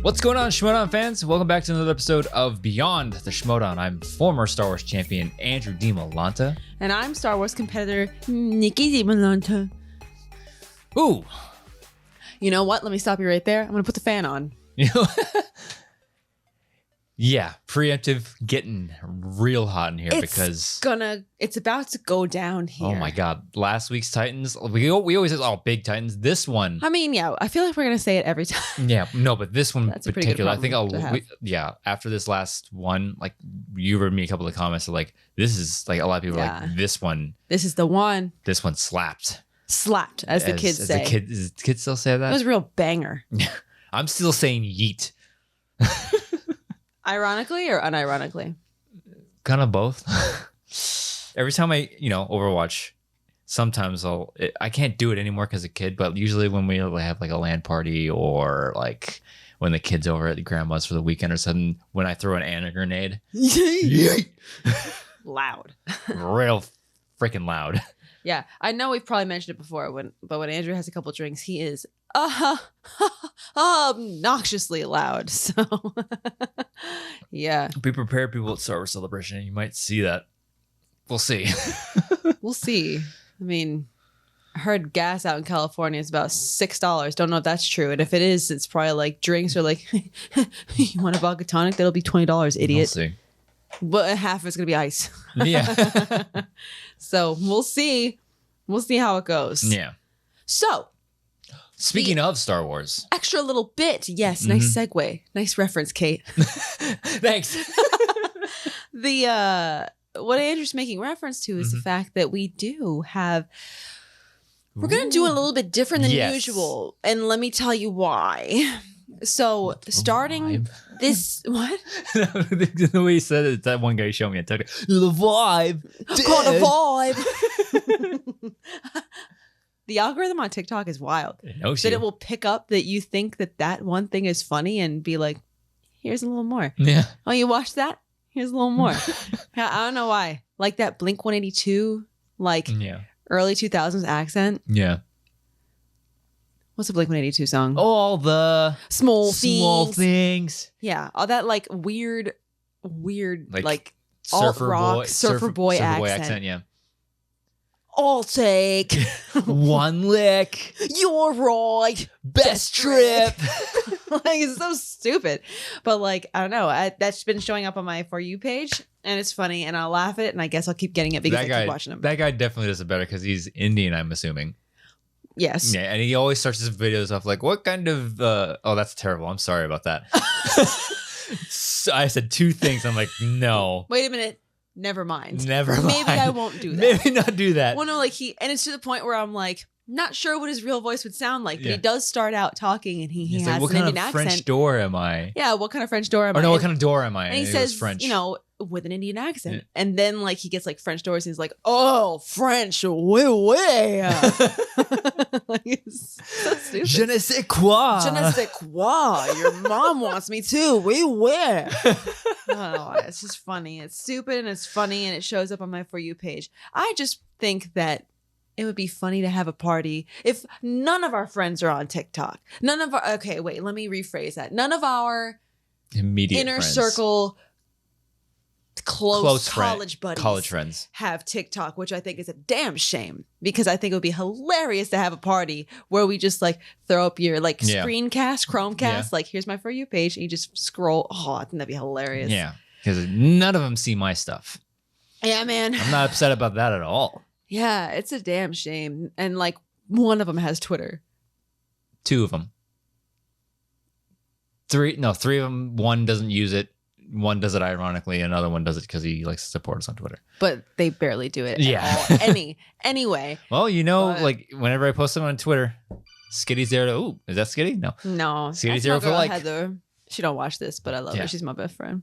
What's going on, Schmoedown fans? Welcome back to another episode of Beyond the Schmoedown. I'm former Star Wars champion Andrew Dimalanta. And I'm Star Wars competitor Nicki Dimalanta. Ooh. You know what? Let me stop you right there. I'm going to put the fan on. Yeah, preemptive, getting real hot in here because it's about to go down here. Oh my God. Last week's Titans, we always say, oh, big Titans. This one. I mean, yeah, I feel like we're going to say it every time. Yeah, no, but this one in particular, I think after this last one, like you read me a couple of comments like, this is like a lot of people are like, this one. This is the one. This one slapped. Slapped, as the kids say. Does the kids still say that? It was a real banger. I'm still saying yeet. Ironically or unironically? Kind of both. Every time I, Overwatch, sometimes I can't do it anymore because a kid, but usually when we have like a LAN party or like when the kid's over at the grandma's for the weekend or something, when I throw an Anna grenade, loud. Real freaking loud. Yeah, I know we've probably mentioned it before, but when Andrew has a couple drinks, he is obnoxiously loud. So, yeah. Be prepared, people at Star Wars Celebration. You might see that. We'll see. We'll see. I mean, I heard gas out in California is about $6. Don't know if that's true. And if it is, it's probably like drinks or like, you want a vodka tonic? That'll be $20, idiot. We'll see. But half of it's going to be ice. Yeah. So we'll see. We'll see how it goes. Yeah. So. Speaking of Star Wars. Extra little bit. Yes. Nice segue. Nice reference, Kate. Thanks. What Andrew's making reference to is the fact that we do have. We're going to do it a little bit different than usual. And let me tell you why. So starting this, what? The way you said it, that one guy showed me a TikTok. The vibe. Called a vibe. The algorithm on TikTok is wild. That it will pick up that you think that one thing is funny and be like, here's a little more. Yeah. Oh, you watched that? Here's a little more. I don't know why. Like that Blink 182, early 2000s accent. Yeah. What's a Blink 182 song? All the small things. Yeah. All that like weird, like surfer boy accent. Yeah. I'll take one lick. You're right. Best trip. Like, it's so stupid. But like, I don't know. That's been showing up on my For You page. And it's funny. And I'll laugh at it. And I guess I'll keep getting it because I keep watching him. That guy definitely does it better because he's Indian, I'm assuming. Yes. Yeah. And he always starts his videos off like, what kind of... oh, that's terrible. I'm sorry about that. So I said two things. I'm like, no. Wait a minute. Never mind. Maybe I won't do that. Maybe not do that. Well, no, like and it's to the point where I'm like, not sure what his real voice would sound like, but he does start out talking and he has like, an Indian accent. What kind of French door am I? Yeah, what kind of French door am I? Or no, what kind of door am I? And he says, French. With an Indian accent. Yeah. And then like he gets like French doors and he's like, oh, French, oui, oui. Like, it's so stupid. Je ne sais quoi. Je ne sais quoi. Your mom wants me too. Oui, oui. I don't know. It's just funny. It's stupid and it's funny and it shows up on my For You page. I just think that it would be funny to have a party if none of our friends are on TikTok. Okay, wait, let me rephrase that. None of our immediate inner friends. Circle close college buddies college friends have TikTok, which I think is a damn shame because I think it would be hilarious to have a party where we just like throw up your like screencast, Chromecast, like here's my For You page and you just scroll. Oh, I think that'd be hilarious. Yeah, because none of them see my stuff. Yeah, man. I'm not upset about that at all. Yeah, it's a damn shame. And like one of them has Twitter. Two of them. Three of them. One doesn't use it. One does it ironically. Another one does it because he likes to support us on Twitter. But they barely do it. Yeah. Anyway. Well, like whenever I post them on Twitter, Skitty's there to. Ooh, is that Skitty? No. Skitty's there for like. Heather. She don't watch this, but I love her. She's my best friend.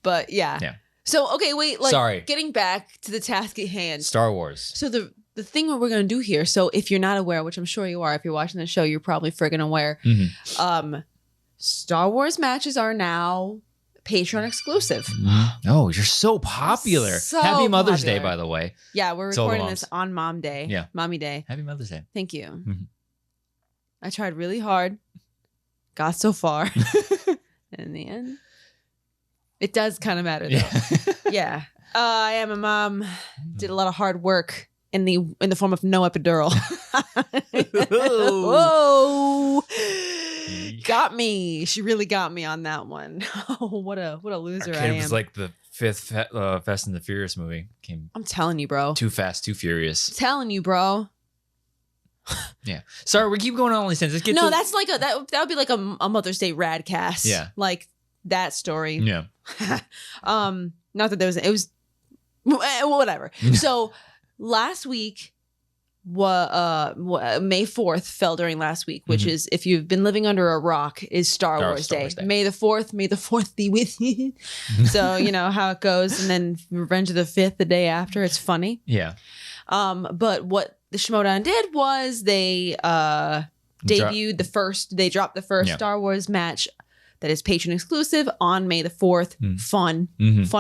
But yeah. So okay, wait. Like, sorry. Getting back to the task at hand. Star Wars. So the thing what we're gonna do here. So if you're not aware, which I'm sure you are, if you're watching the show, you're probably friggin' aware. Star Wars matches are now Patreon exclusive. Oh, you're so popular. Happy Mother's Day, by the way. Yeah, we're recording this on Mom Day. Yeah. Mommy Day. Happy Mother's Day. Thank you. I tried really hard got so far. In the end, it does kind of matter though. Yeah. I am a mom. Did a lot of hard work in the form of no epidural. Whoa. Got me. She really got me on that one. Oh, what a loser I am. It was like the 5th Fast and the Furious movie. I'm telling you, bro. Too fast, too furious. Telling you, bro. Yeah. Sorry, we keep going on all these things. That's like that would be like a Mother's Day radcast. Yeah. Like that story. Yeah. Not that it was whatever. So last week, May 4th fell during last week, which is, if you've been living under a rock, is Star Wars Day. May the 4th be with you. So you know how it goes. And then Revenge of the 5th the day after. It's funny. Yeah. But what the Schmoedown did was they they dropped the first Star Wars match that is patron exclusive on May the 4th. Fun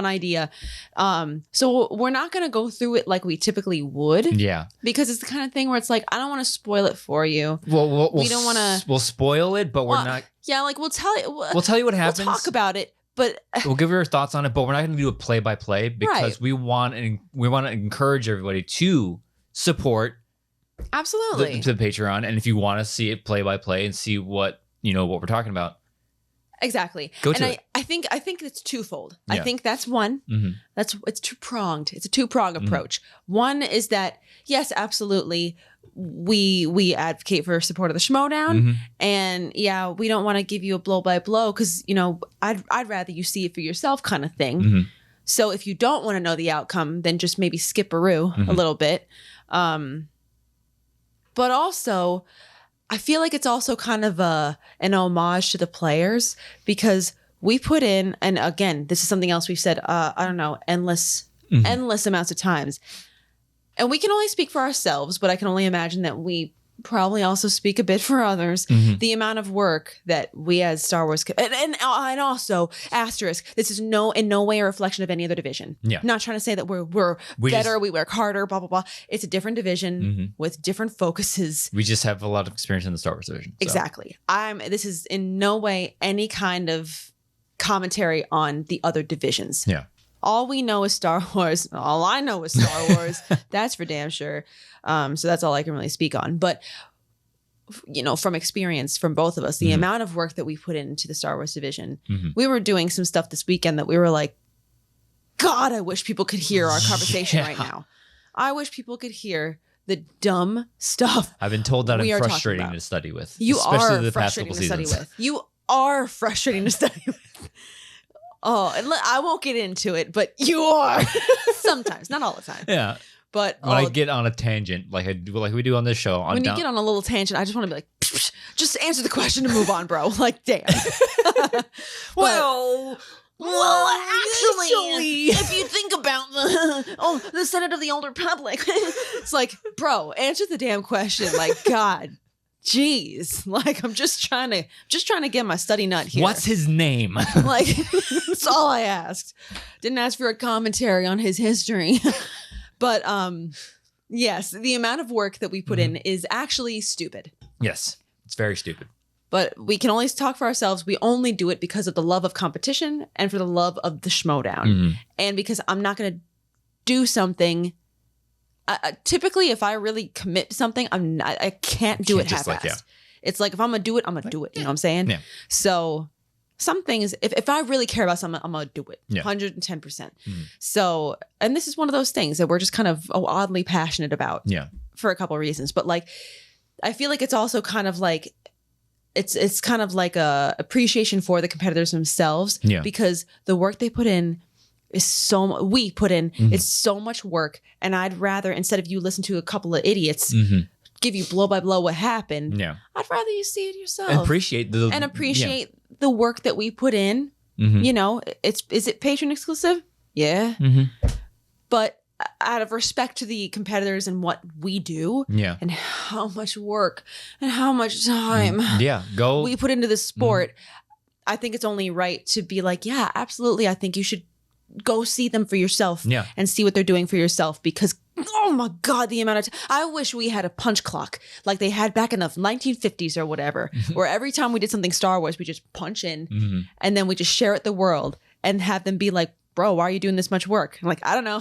idea. So we're not going to go through it like we typically would. Yeah. Because it's the kind of thing where it's like, I don't want to spoil it for you. We don't want to. We'll spoil it, but we're not. Yeah, like we'll tell you. We'll tell you what happens. We'll talk about it, but we'll give you our thoughts on it. But we're not going to do a play by play because we want to encourage everybody to support. Absolutely. The Patreon, and if you want to see it play by play and see what we're talking about. Exactly. Go to it. I think it's twofold. Yeah. I think that's one. It's two-pronged. It's a two-pronged approach. One is that, yes, absolutely, we advocate for support of the Schmoedown. And yeah, we don't want to give you a blow by blow because, I'd rather you see it for yourself kind of thing. So if you don't want to know the outcome, then just maybe skip-a-roo a little bit. But also, I feel like it's also kind of an homage to the players because we put in, and again, this is something else we've said, endless amounts of times. And we can only speak for ourselves, but I can only imagine that we probably also speak a bit for others. The amount of work that we as Star Wars, and also asterisk, this is in no way a reflection of any other division. Yeah. I'm not trying to say that we're better, we work harder, blah, blah, blah. It's a different division with different focuses. We just have a lot of experience in the Star Wars division. So. Exactly. This is in no way any kind of commentary on the other divisions. Yeah. All we know is Star Wars. All I know is Star Wars. That's for damn sure. So that's all I can really speak on. But, from experience from both of us, the amount of work that we put into the Star Wars division, we were doing some stuff this weekend that we were like, God, I wish people could hear our conversation right now. I wish people could hear the dumb stuff. I've been told that I'm frustrating to study with. You are frustrating to study with. You are frustrating to study with. Oh, and I won't get into it, but you are sometimes, not all the time. Yeah, but when I get on a tangent, like we do on this show, when you get on a little tangent, I just want to be like, just answer the question and move on, bro. Like, damn. Well, actually, if you think about the Senate of the Old Republic, it's like, bro, answer the damn question. Like, God. Jeez, like I'm just trying to get my study nut here. What's his name? Like that's all I asked. Didn't ask for a commentary on his history. But yes, the amount of work that we put in is actually stupid. Yes, it's very stupid. But we can only talk for ourselves. We only do it because of the love of competition and for the love of the Schmoedown. And because I'm not going to do something. Typically, if I really commit to something, I can't do it half-assed. It's like if I'm gonna do it, I'm gonna do it. You know what I'm saying? Yeah. So some things, if I really care about something, I'm gonna do it. 110%. So, and this is one of those things that we're just kind of oddly passionate about. Yeah. For a couple of reasons, but like, I feel like it's also kind of like it's kind of like a appreciation for the competitors themselves. Yeah. Because the work they put in. Is we put in it's so much work, and I'd rather instead of you listen to a couple of idiots give you blow by blow what happened. I'd rather you see it yourself and appreciate the work that we put in. Is it patron exclusive? Yeah, but out of respect to the competitors and what we do, and how much work and how much time, we put into this sport. I think it's only right to be like, yeah, absolutely. I think you should. Go see them for yourself and see what they're doing for yourself because, oh Oh my God, the amount of I wish we had a punch clock like they had back in the 1950s or whatever, where every time we did something Star Wars, we just punch in and then we just share it the world and have them be like, bro, why are you doing this much work? I'm like, I don't know.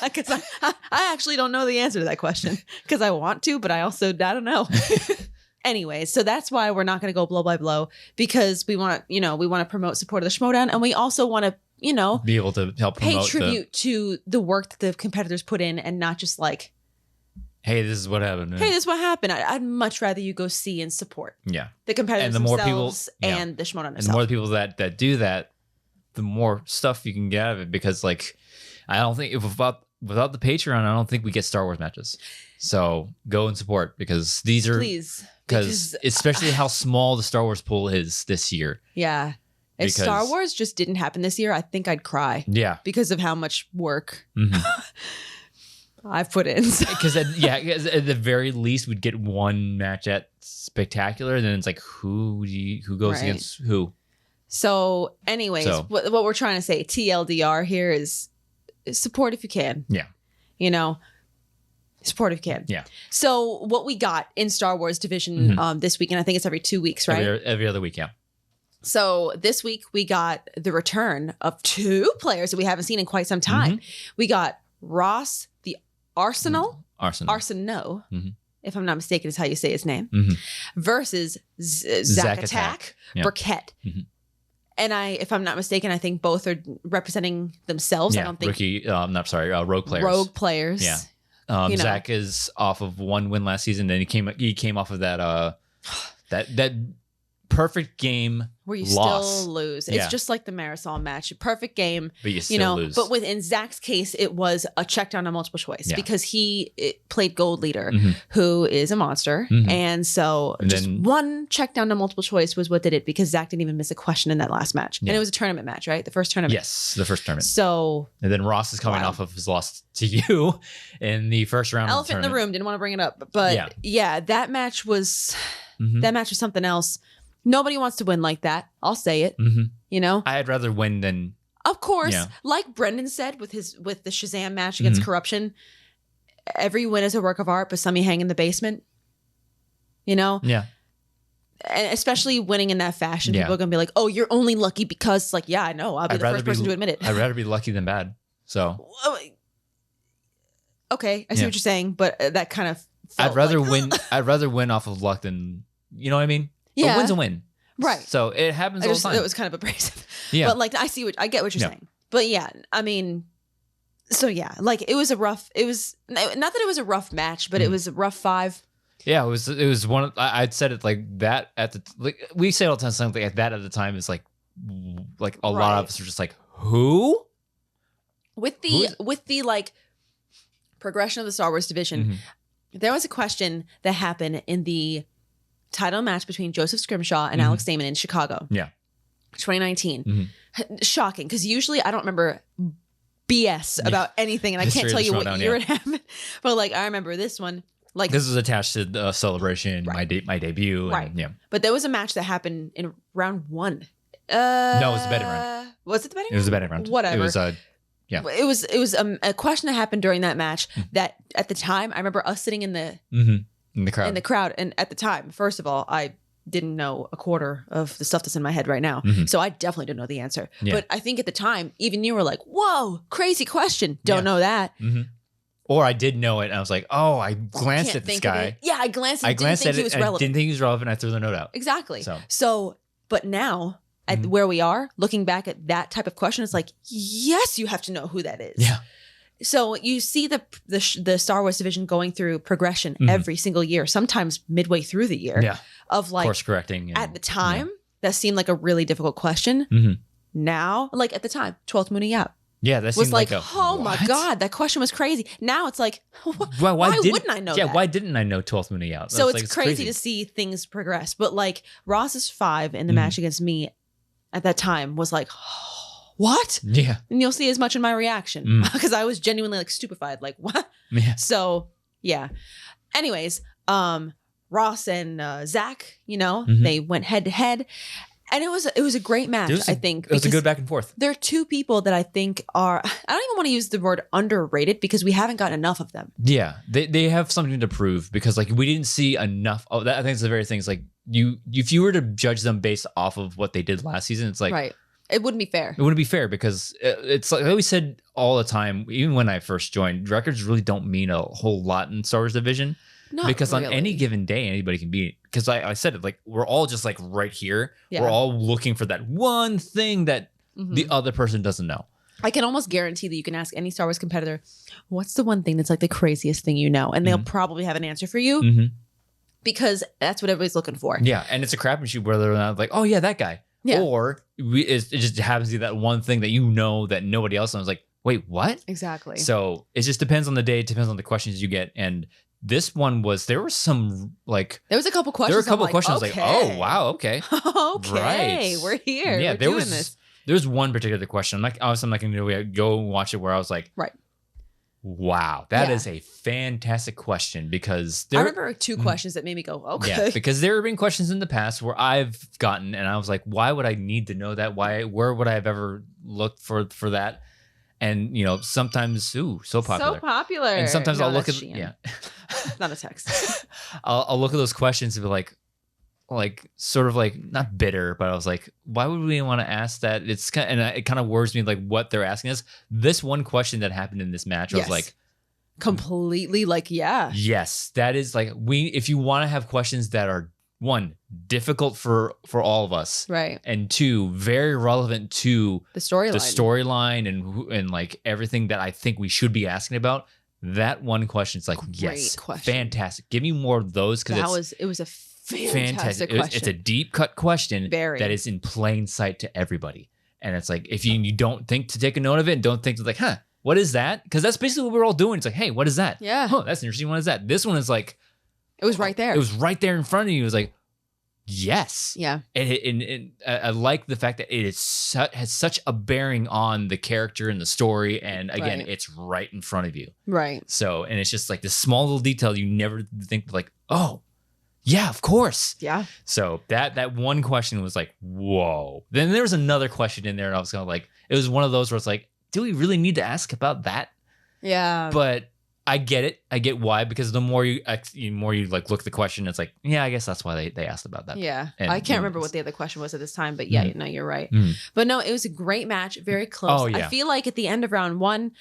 Because I actually don't know the answer to that question because I want to, but I don't know. Anyways, so that's why we're not going to go blow by blow because we want to promote support of the Schmoedown, and we also want to, be able to help pay promote tribute to the work that the competitors put in and not just like, hey, this is what happened. Hey, this is what happened. I'd much rather you go see and support the competitors and the more themselves people, and the Schmoedown and the more people that do that, the more stuff you can get out of it. Because like, I don't think without the Patreon, I don't think we get Star Wars matches. So go and support because these are because especially how small the Star Wars pool is this year. Yeah. If Star Wars just didn't happen this year, I think I'd cry. Yeah. Because of how much work I've put in. Because at the very least, we'd get one match at Spectacular. And then it's like, who goes against who? So anyways, what we're trying to say, TLDR here is support if you can. Yeah. Support if you can. Yeah. So what we got in Star Wars Division this week, and I think it's every 2 weeks, right? Every other week, yeah. So this week we got the return of 2 players that we haven't seen in quite some time. We got Ross, the Arsenal, if I'm not mistaken, is how you say his name, versus Zack Attack, Burkett. And if I'm not mistaken, I think both are representing themselves. Yeah, I don't think rogue players. Rogue players. Yeah. Zach is off of 1 win last season. Then he came off of that that perfect game where you loss. Still lose. It's just like the Marisol match. Perfect game. But you still lose. But within Zach's case, it was a check down on multiple choice because he played Gold Leader, who is a monster. And so just one check down to multiple choice was what did it because Zach didn't even miss a question in that last match. And it was a tournament match, right? The first tournament. Yes, the first tournament. So. And then Ross is coming off of his loss to you in the first round. Elephant in the room. Didn't want to bring it up. But yeah that match was something else. Nobody wants to win like that. I'll say it. I'd rather win than. Of course, like Brendan said with the Shazam match against Corruption, every win is a work of art, but some you hang in the basement. Yeah. And especially winning in that fashion, people are gonna be like, "Oh, you're only lucky because." Like, yeah, I know. I'll be the first person to admit it. I'd rather be lucky than bad. So. Okay, I see what you're saying, but that kind of. I'd rather win. I'd rather win off of luck than what I mean. Yeah. A win's a win. Right. So it happens all the time. It was kind of abrasive. Yeah. But like, I get what you're saying. But yeah, I mean, so yeah, like it was not that it was a rough match, but it was a rough 5. Yeah, it was one. I'd said it like that we say all the time something like that at the time is like a lot of us are just like, who? With the like progression of the Star Wars division, there was a question that happened in the title match between Joseph Scrimshaw and Alex Damon in Chicago. Yeah. 2019. Shocking, because usually I don't remember BS about anything, and I can't tell you what year it happened. But like, I remember this one. Like, this was attached to the Celebration, my debut. Right. And, But there was a match that happened in round 1. No, it was the betting round. Was it the betting round? It was the betting round. Whatever. It was It was a question that happened during that match that at the time I remember us sitting in the crowd, and at the time, first of all, I didn't know a quarter of the stuff that's in my head right now, so I definitely didn't know the answer. But I think at the time, even you were like, "Whoa, crazy question! Don't know that." Or I did know it, and I was like, "Oh, I glanced at this guy." Yeah, I glanced at it. Didn't think he was relevant. I didn't think he was relevant. I threw the note out. Exactly. So, but now at where we are, looking back at that type of question, it's like, yes, you have to know who that is. Yeah. So you see the Star Wars division going through progression every single year, sometimes midway through the year, of like course correcting. At the time, that seemed like a really difficult question. Now, like at the time, 12th Moon Yap. Yeah, that was like, oh my God, that question was crazy. Now it's like, why wouldn't I know that? Yeah, why didn't I know 12th Moon Yap? So it's crazy to see things progress. But like Ross's 5 in the match against me at that time was like, what? Yeah. And you'll see as much in my reaction because I was genuinely like stupefied, like what? Yeah. So yeah. Anyways, Ross and Zach, they went head to head, And it was a great match, I think. It was a good back and forth. There are two people that I think are, I don't even want to use the word underrated because we haven't gotten enough of them. Yeah, they have something to prove because like we didn't see enough of that. I think it's the very thing. It's like if you were to judge them based off of what they did last season, it's like right. It wouldn't be fair. It wouldn't be fair because it's like I always said all the time, even when I first joined, records really don't mean a whole lot in Star Wars Division. Not because really. On any given day, anybody can beat. Because I said it, like we're all just like right here. Yeah. We're all looking for that one thing that the other person doesn't know. I can almost guarantee that you can ask any Star Wars competitor, what's the one thing that's like the craziest thing you know? And they'll probably have an answer for you because that's what everybody's looking for. Yeah, and it's a crapshoot whether or not like, oh yeah, that guy. Yeah. Or it just happens to be that one thing that you know that nobody else knows. Like, wait, what? Exactly. So it just depends on the day. It depends on the questions you get. And this one there was some like... There was a couple questions. There were a couple questions okay. like, oh, wow, okay. Okay, right. we're here. Yeah, we're there doing was this. There's one particular question. I'm not going to go watch it where I was like... Right. Wow, that is a fantastic question because I remember two questions that made me go, okay. Yeah, because there have been questions in the past where I've gotten and I was like, why would I need to know that? Where would I have ever looked for that? And sometimes, so popular. So popular. And sometimes I'll look at not a text. I'll look at those questions and be like sort of like not bitter, but I was like, why would we want to ask that? It kind of worries me like what they're asking us. This one question that happened in this match, I was like, completely like, yeah. Yes, that is like if you want to have questions that are one, difficult for all of us, right, and two, very relevant to the storyline and like everything that I think we should be asking about. That one question is like, yes, question. Fantastic. Give me more of those because it was a fantastic question. It's a deep cut question that is in plain sight to everybody. And it's like, if you don't think to take a note of it and don't think to like, what is that? Because that's basically what we're all doing. It's like, hey, what is that? Yeah. That's interesting. What is that? This one is like, it was right there. It was right there in front of you. It was like, yes. Yeah. And I like the fact that has such a bearing on the character and the story. And again, it's right in front of you. Right. So, and it's just like this small little detail you never think like, oh, yeah, of course. Yeah. So that one question was like, whoa. Then there was another question in there, and I was kind of like, it was one of those where it's like, do we really need to ask about that? Yeah. But I get it. I get why, because the more you like look at the question, it's like, yeah, I guess that's why they asked about that. Yeah. And, I can't remember what the other question was at this time, but yeah, no, you're right. But no, it was a great match, very close. Oh, yeah. I feel like at the end of round one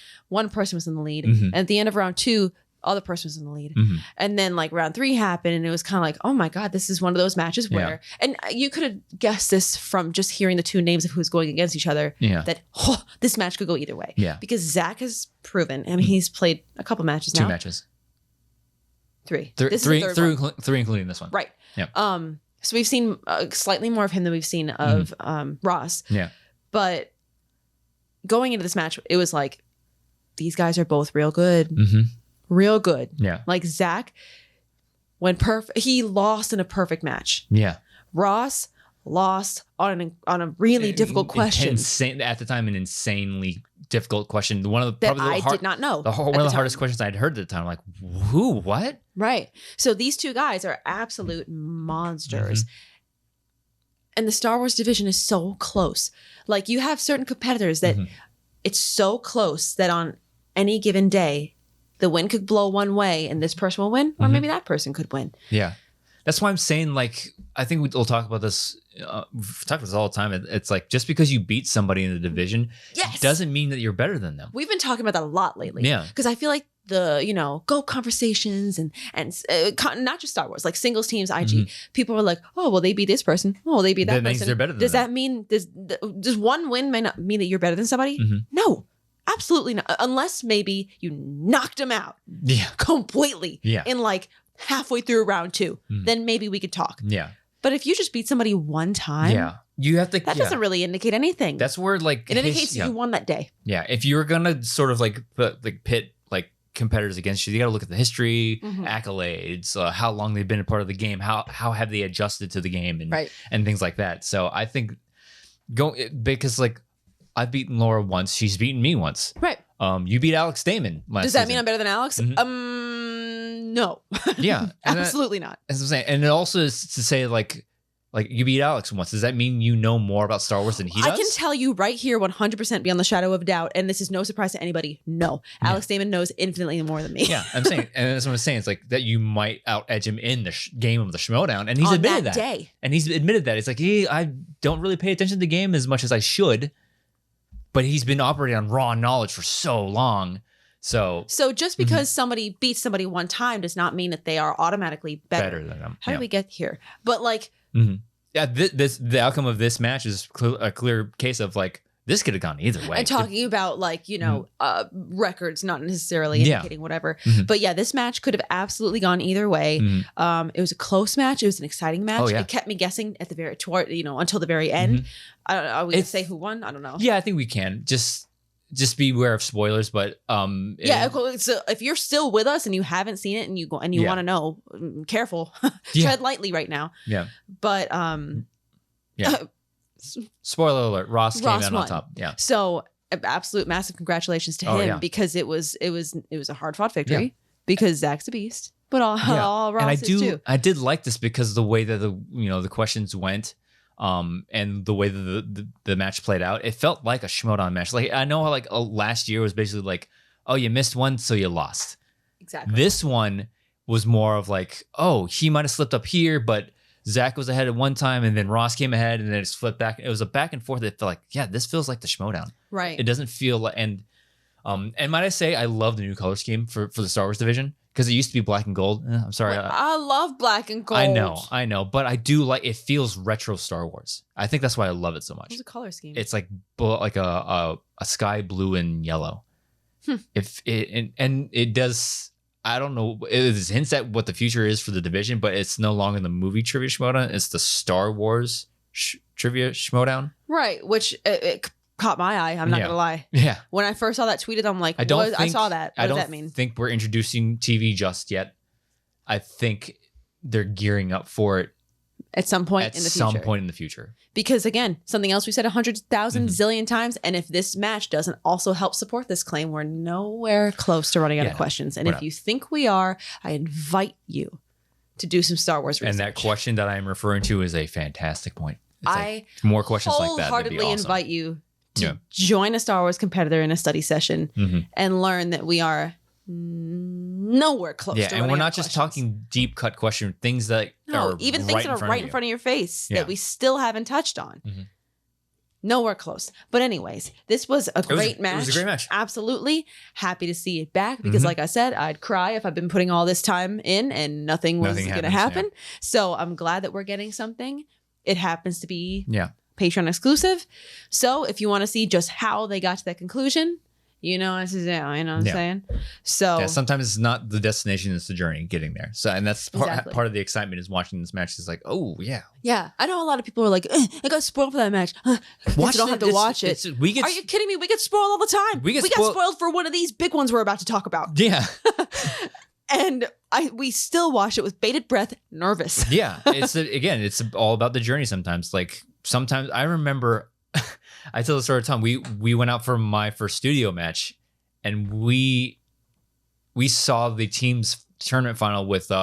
person was in the lead, and at the end of round two, other person was in the lead. And then like round three happened and it was kind of like, oh my God, this is one of those matches where, and you could have guessed this from just hearing the two names of who's going against each other, that this match could go either way. Yeah. Because Zach has proven, I mean, he's played a couple matches now. 2 matches. Three, including this one. Right. Yeah. So we've seen slightly more of him than we've seen of Ross. Yeah. But going into this match, it was like, these guys are both real good. Real good. Yeah. Like Zach, he lost in a perfect match. Yeah. Ross lost on a really difficult question. At the time, an insanely difficult question. One of the I did not know. One of the hardest questions I'd heard at the time. Like, who? What? Right. So these two guys are absolute monsters. And the Star Wars division is so close. Like you have certain competitors that it's so close that on any given day, the wind could blow one way and this person will win, or maybe that person could win. Yeah. That's why I'm saying, like, I think we'll talk about this. We've talked about this all the time. It's like, just because you beat somebody in the division doesn't mean that you're better than them. We've been talking about that a lot lately. Yeah. Because I feel like the, GO conversations and not just Star Wars, like singles teams, IG, people were like, oh, well, they beat this person. Oh, they beat that person. Means they're better than does them. that mean, does one win may not mean that you're better than somebody? No. Absolutely not. Unless maybe you knocked him out completely in like halfway through round two. Then maybe we could talk. Yeah. But if you just beat somebody one time, you have to. That doesn't really indicate anything. That's where like it indicates you won that day. Yeah. If you're gonna sort of like pit like competitors against you got to look at the history, accolades, how long they've been a part of the game, how have they adjusted to the game, and things like that. So I think because like. I've beaten Laura once. She's beaten me once. Right. You beat Alex Damon last Does that season. mean I'm better than Alex? No. Yeah. Absolutely not. As I'm saying. And it also is to say like Like, you beat Alex once. Does that mean you know more about Star Wars than he does? I can tell you right here, 100% beyond the shadow of doubt, and this is no surprise to anybody. No, Alex Damon knows infinitely more than me. Yeah, I'm saying, and that's what I'm saying. It's like that you might out edge him in the game of the Schmoedown, and he's On admitted that that. day. And he's admitted that. It's like, hey, I don't really pay attention to the game as much as I should, but he's been operating on raw knowledge for so long. So just because somebody beats somebody one time does not mean that they are automatically better than them. How did we get here? But like, yeah, the outcome of this match is a clear case of like, this could have gone either way. And talking about like, you know, records, not necessarily indicating whatever. But yeah, this match could have absolutely gone either way. It was a close match. It was an exciting match. It kept me guessing at the very until the very end. I don't know. Are we gonna say who won? I don't know. Yeah, I think we can. Just be aware of spoilers, but so if you're still with us and you haven't seen it and you want to know, careful, tread lightly right now. Yeah, but spoiler alert: Ross came out won. on top. Yeah, so absolute massive congratulations to him because it was a hard fought victory because Zach's a beast, but all Ross is too. I did like this because the way that the questions went. And the way that the match played out, it felt like a Schmoedown match. Like, I know how like last year was basically like, oh, you missed one, so you lost. Exactly. This one was more of like, oh, he might have slipped up here, but Zach was ahead at one time, and then Ross came ahead, and then it's flipped back. It was a back and forth that felt like, yeah, this feels like the Schmoedown. Right. It doesn't feel like, and might I say, I love the new color scheme for the Star Wars division. Because it used to be black and gold. I'm sorry. I love black and gold. I know. But I do like, it feels retro Star Wars. I think that's why I love it so much. What's the color scheme? It's like a sky blue and yellow. If it and it does, I don't know. It hints at what the future is for the division, but it's no longer the movie trivia Schmoedown. It's the Star Wars trivia Schmoedown. Right, which it caught my eye. I'm not gonna lie. Yeah. When I first saw that tweeted, I'm like, I saw that. What does that mean? I don't think we're introducing TV just yet. I think they're gearing up for it at some point in the future. Because again, something else we said 100,000 zillion times, and if this match doesn't also help support this claim, we're nowhere close to running out of questions. And if you think we are, I invite you to do some Star Wars research. And that question that I'm referring to is a fantastic point. It's more questions like that. Wholeheartedly invite you to join a Star Wars competitor in a study session and learn that we are nowhere close to and we're not just talking deep cut question, things that are even things that are right in front of your face that we still haven't touched on. Nowhere close. But anyways, this was a great match. It was a great match. Absolutely. Happy to see it back because like I said, I'd cry if I've been putting all this time in and nothing was going to happen. So I'm glad that we're getting something. It happens to be Patreon exclusive. So if you want to see just how they got to that conclusion, you know what I'm saying? So sometimes it's not the destination, it's the journey getting there. So, and that's part of the excitement is watching this match. Is like, oh yeah. Yeah. I know a lot of people are like, I got spoiled for that match. Watch don't have to watch it. Are you kidding me? We get spoiled all the time. We got spoiled for one of these big ones we're about to talk about. Yeah. And we still watch it with bated breath, nervous. Yeah. It's all about the journey sometimes. Like sometimes I remember I tell the story of time. We went out for my first studio match and we saw the team's tournament final with Drew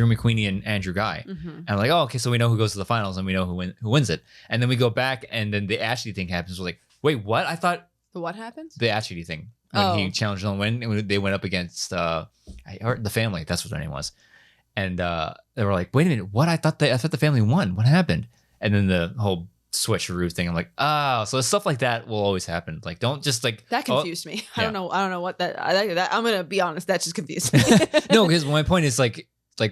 McQueenie and Andrew Guy. And I'm like, oh, okay, so we know who goes to the finals and we know who wins it. And then we go back and then the Ashley thing happens. We're like, wait, what? I thought what happens? The Ashley thing. When he challenged them when they went up against the family. That's what their name was. And they were like, wait a minute, what? I thought the family won. What happened? And then the whole switcheroo thing. I'm like, so stuff like that will always happen. Like, don't just like that confused me. I don't know what that I'm gonna be honest, that just confused me. No, because my point is like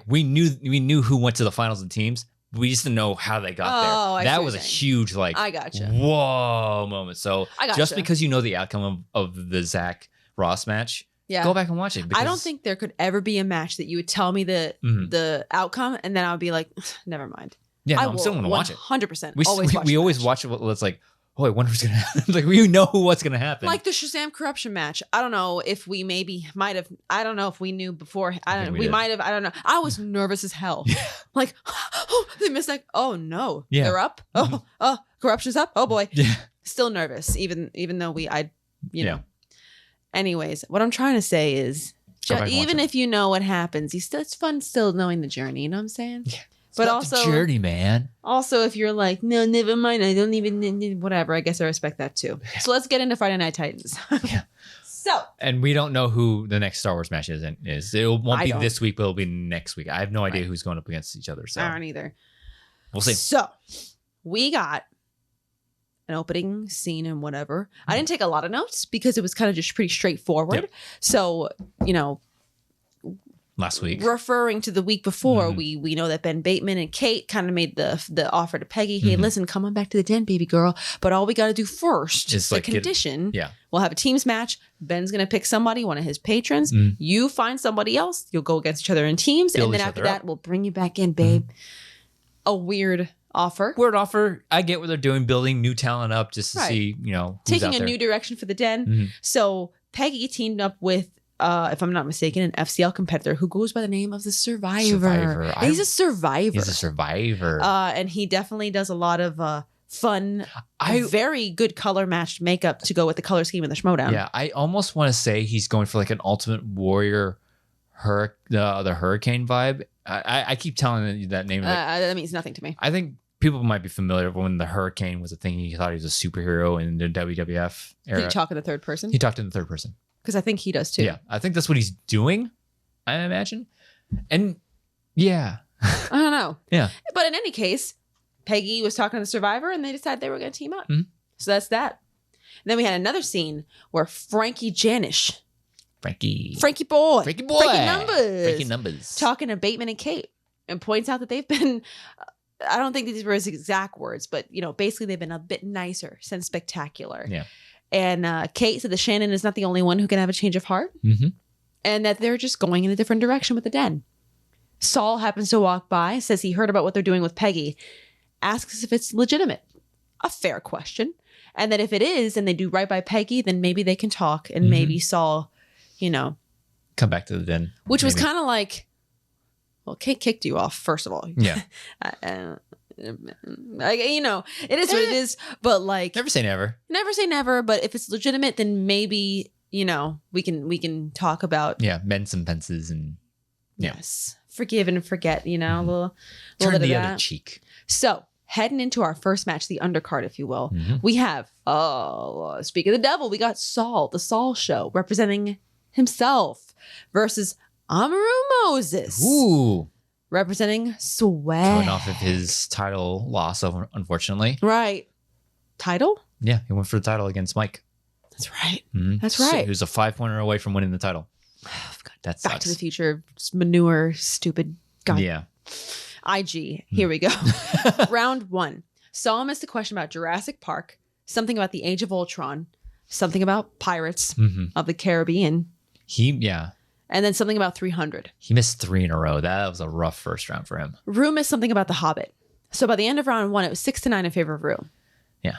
we knew who went to the finals and teams. We just didn't know how they got there. That was a huge I gotcha. Whoa moment. So just because you know the outcome of the Zach Ross match, go back and watch it. I don't think there could ever be a match that you would tell me the outcome and then I would be like, never mind. Yeah, no, I'm still going to watch it. 100%. We always watch it. It's like, oh, I wonder what's going to happen. Like, we know what's going to happen. Like the Shazam corruption match. I don't know if we might have. I don't know if we knew before. We might have. I don't know. I was nervous as hell. Like, oh, they missed that. Oh no, they're up. Oh, corruption's up. Oh boy. Yeah. Still nervous, even though you know. Anyways, what I'm trying to say is, even if you know what happens, it's fun still knowing the journey. You know what I'm saying? Yeah. But about also, the journey, man. Also, if you're like, no, never mind, I don't even, whatever, I guess I respect that too. So let's get into Friday Night Titans. Yeah. So. And we don't know who the next Star Wars match is. It won't be don't. this week, but it'll be next week. I have no idea who's going up against each other. So I don't either. We'll see. So we got an opening scene and whatever. I didn't take a lot of notes because it was kind of just pretty straightforward. Yep. So, Last week, referring to the week before, we know that Ben Bateman and Kate kind of made the offer to Peggy. Hey, listen, come on back to the den, baby girl. But all we got to do first is the condition. We'll have a teams match. Ben's going to pick somebody, one of his patrons. You find somebody else. You'll go against each other in teams. Build and then after that, we'll bring you back in, babe. A weird offer. I get what they're doing, building new talent up just to see, who's taking out a there. new direction for the den. So Peggy teamed up with, if I'm not mistaken, an FCL competitor who goes by the name of the Survivor. He's a survivor. And he definitely does a lot of fun, very good color matched makeup to go with the color scheme in the Schmoedown. Yeah, I almost want to say he's going for like an Ultimate Warrior, the Hurricane vibe. I keep telling you that name. That means nothing to me. I think people might be familiar when the Hurricane was a thing. He thought he was a superhero in the WWF era. Did he talk in the third person? He talked in the third person. Because I think he does too. Yeah, I think that's what he's doing, I imagine. And yeah. I don't know. Yeah. But in any case, Peggy was talking to the Survivor and they decided they were going to team up. So that's that. And then we had another scene where Frankie Janish. Frankie boy. Frankie numbers. Talking to Bateman and Kate and points out that they've been, I don't think these were his exact words, but basically they've been a bit nicer since Spectacular. Yeah. And Kate said that Shannon is not the only one who can have a change of heart. And that they're just going in a different direction with the den. Saul happens to walk by, says he heard about what they're doing with Peggy, asks if it's legitimate. A fair question. And that if it is, and they do right by Peggy, then maybe they can talk. And maybe Saul, come back to the den. Which was kind of like, well, Kate kicked you off, first of all. Yeah. It is what it is, but like never say never. Never say never, but if it's legitimate, then maybe we can talk about mend some fences and yes, forgive and forget. A little turn bit the of other that. cheek. So heading into our first match, the undercard, if you will, we have speak of the devil, we got Saul, the Saul Show, representing himself versus Amaru Moses. Ooh. Representing Sweat. Coming off of his title loss, unfortunately. Right. Title? Yeah, he went for the title against Mike. That's right. That's right. So he was a 5-pointer away from winning the title. That sucks. Back to the Future, manure, stupid. God. Yeah. IG. Here we go. Round 1. Saul missed a question about Jurassic Park, something about the Age of Ultron, something about Pirates of the Caribbean. And then something about 300. He missed 3 in a row. That was a rough first round for him. Rue missed something about The Hobbit. So by the end of round 1, it was 6-9 in favor of Rue. Yeah.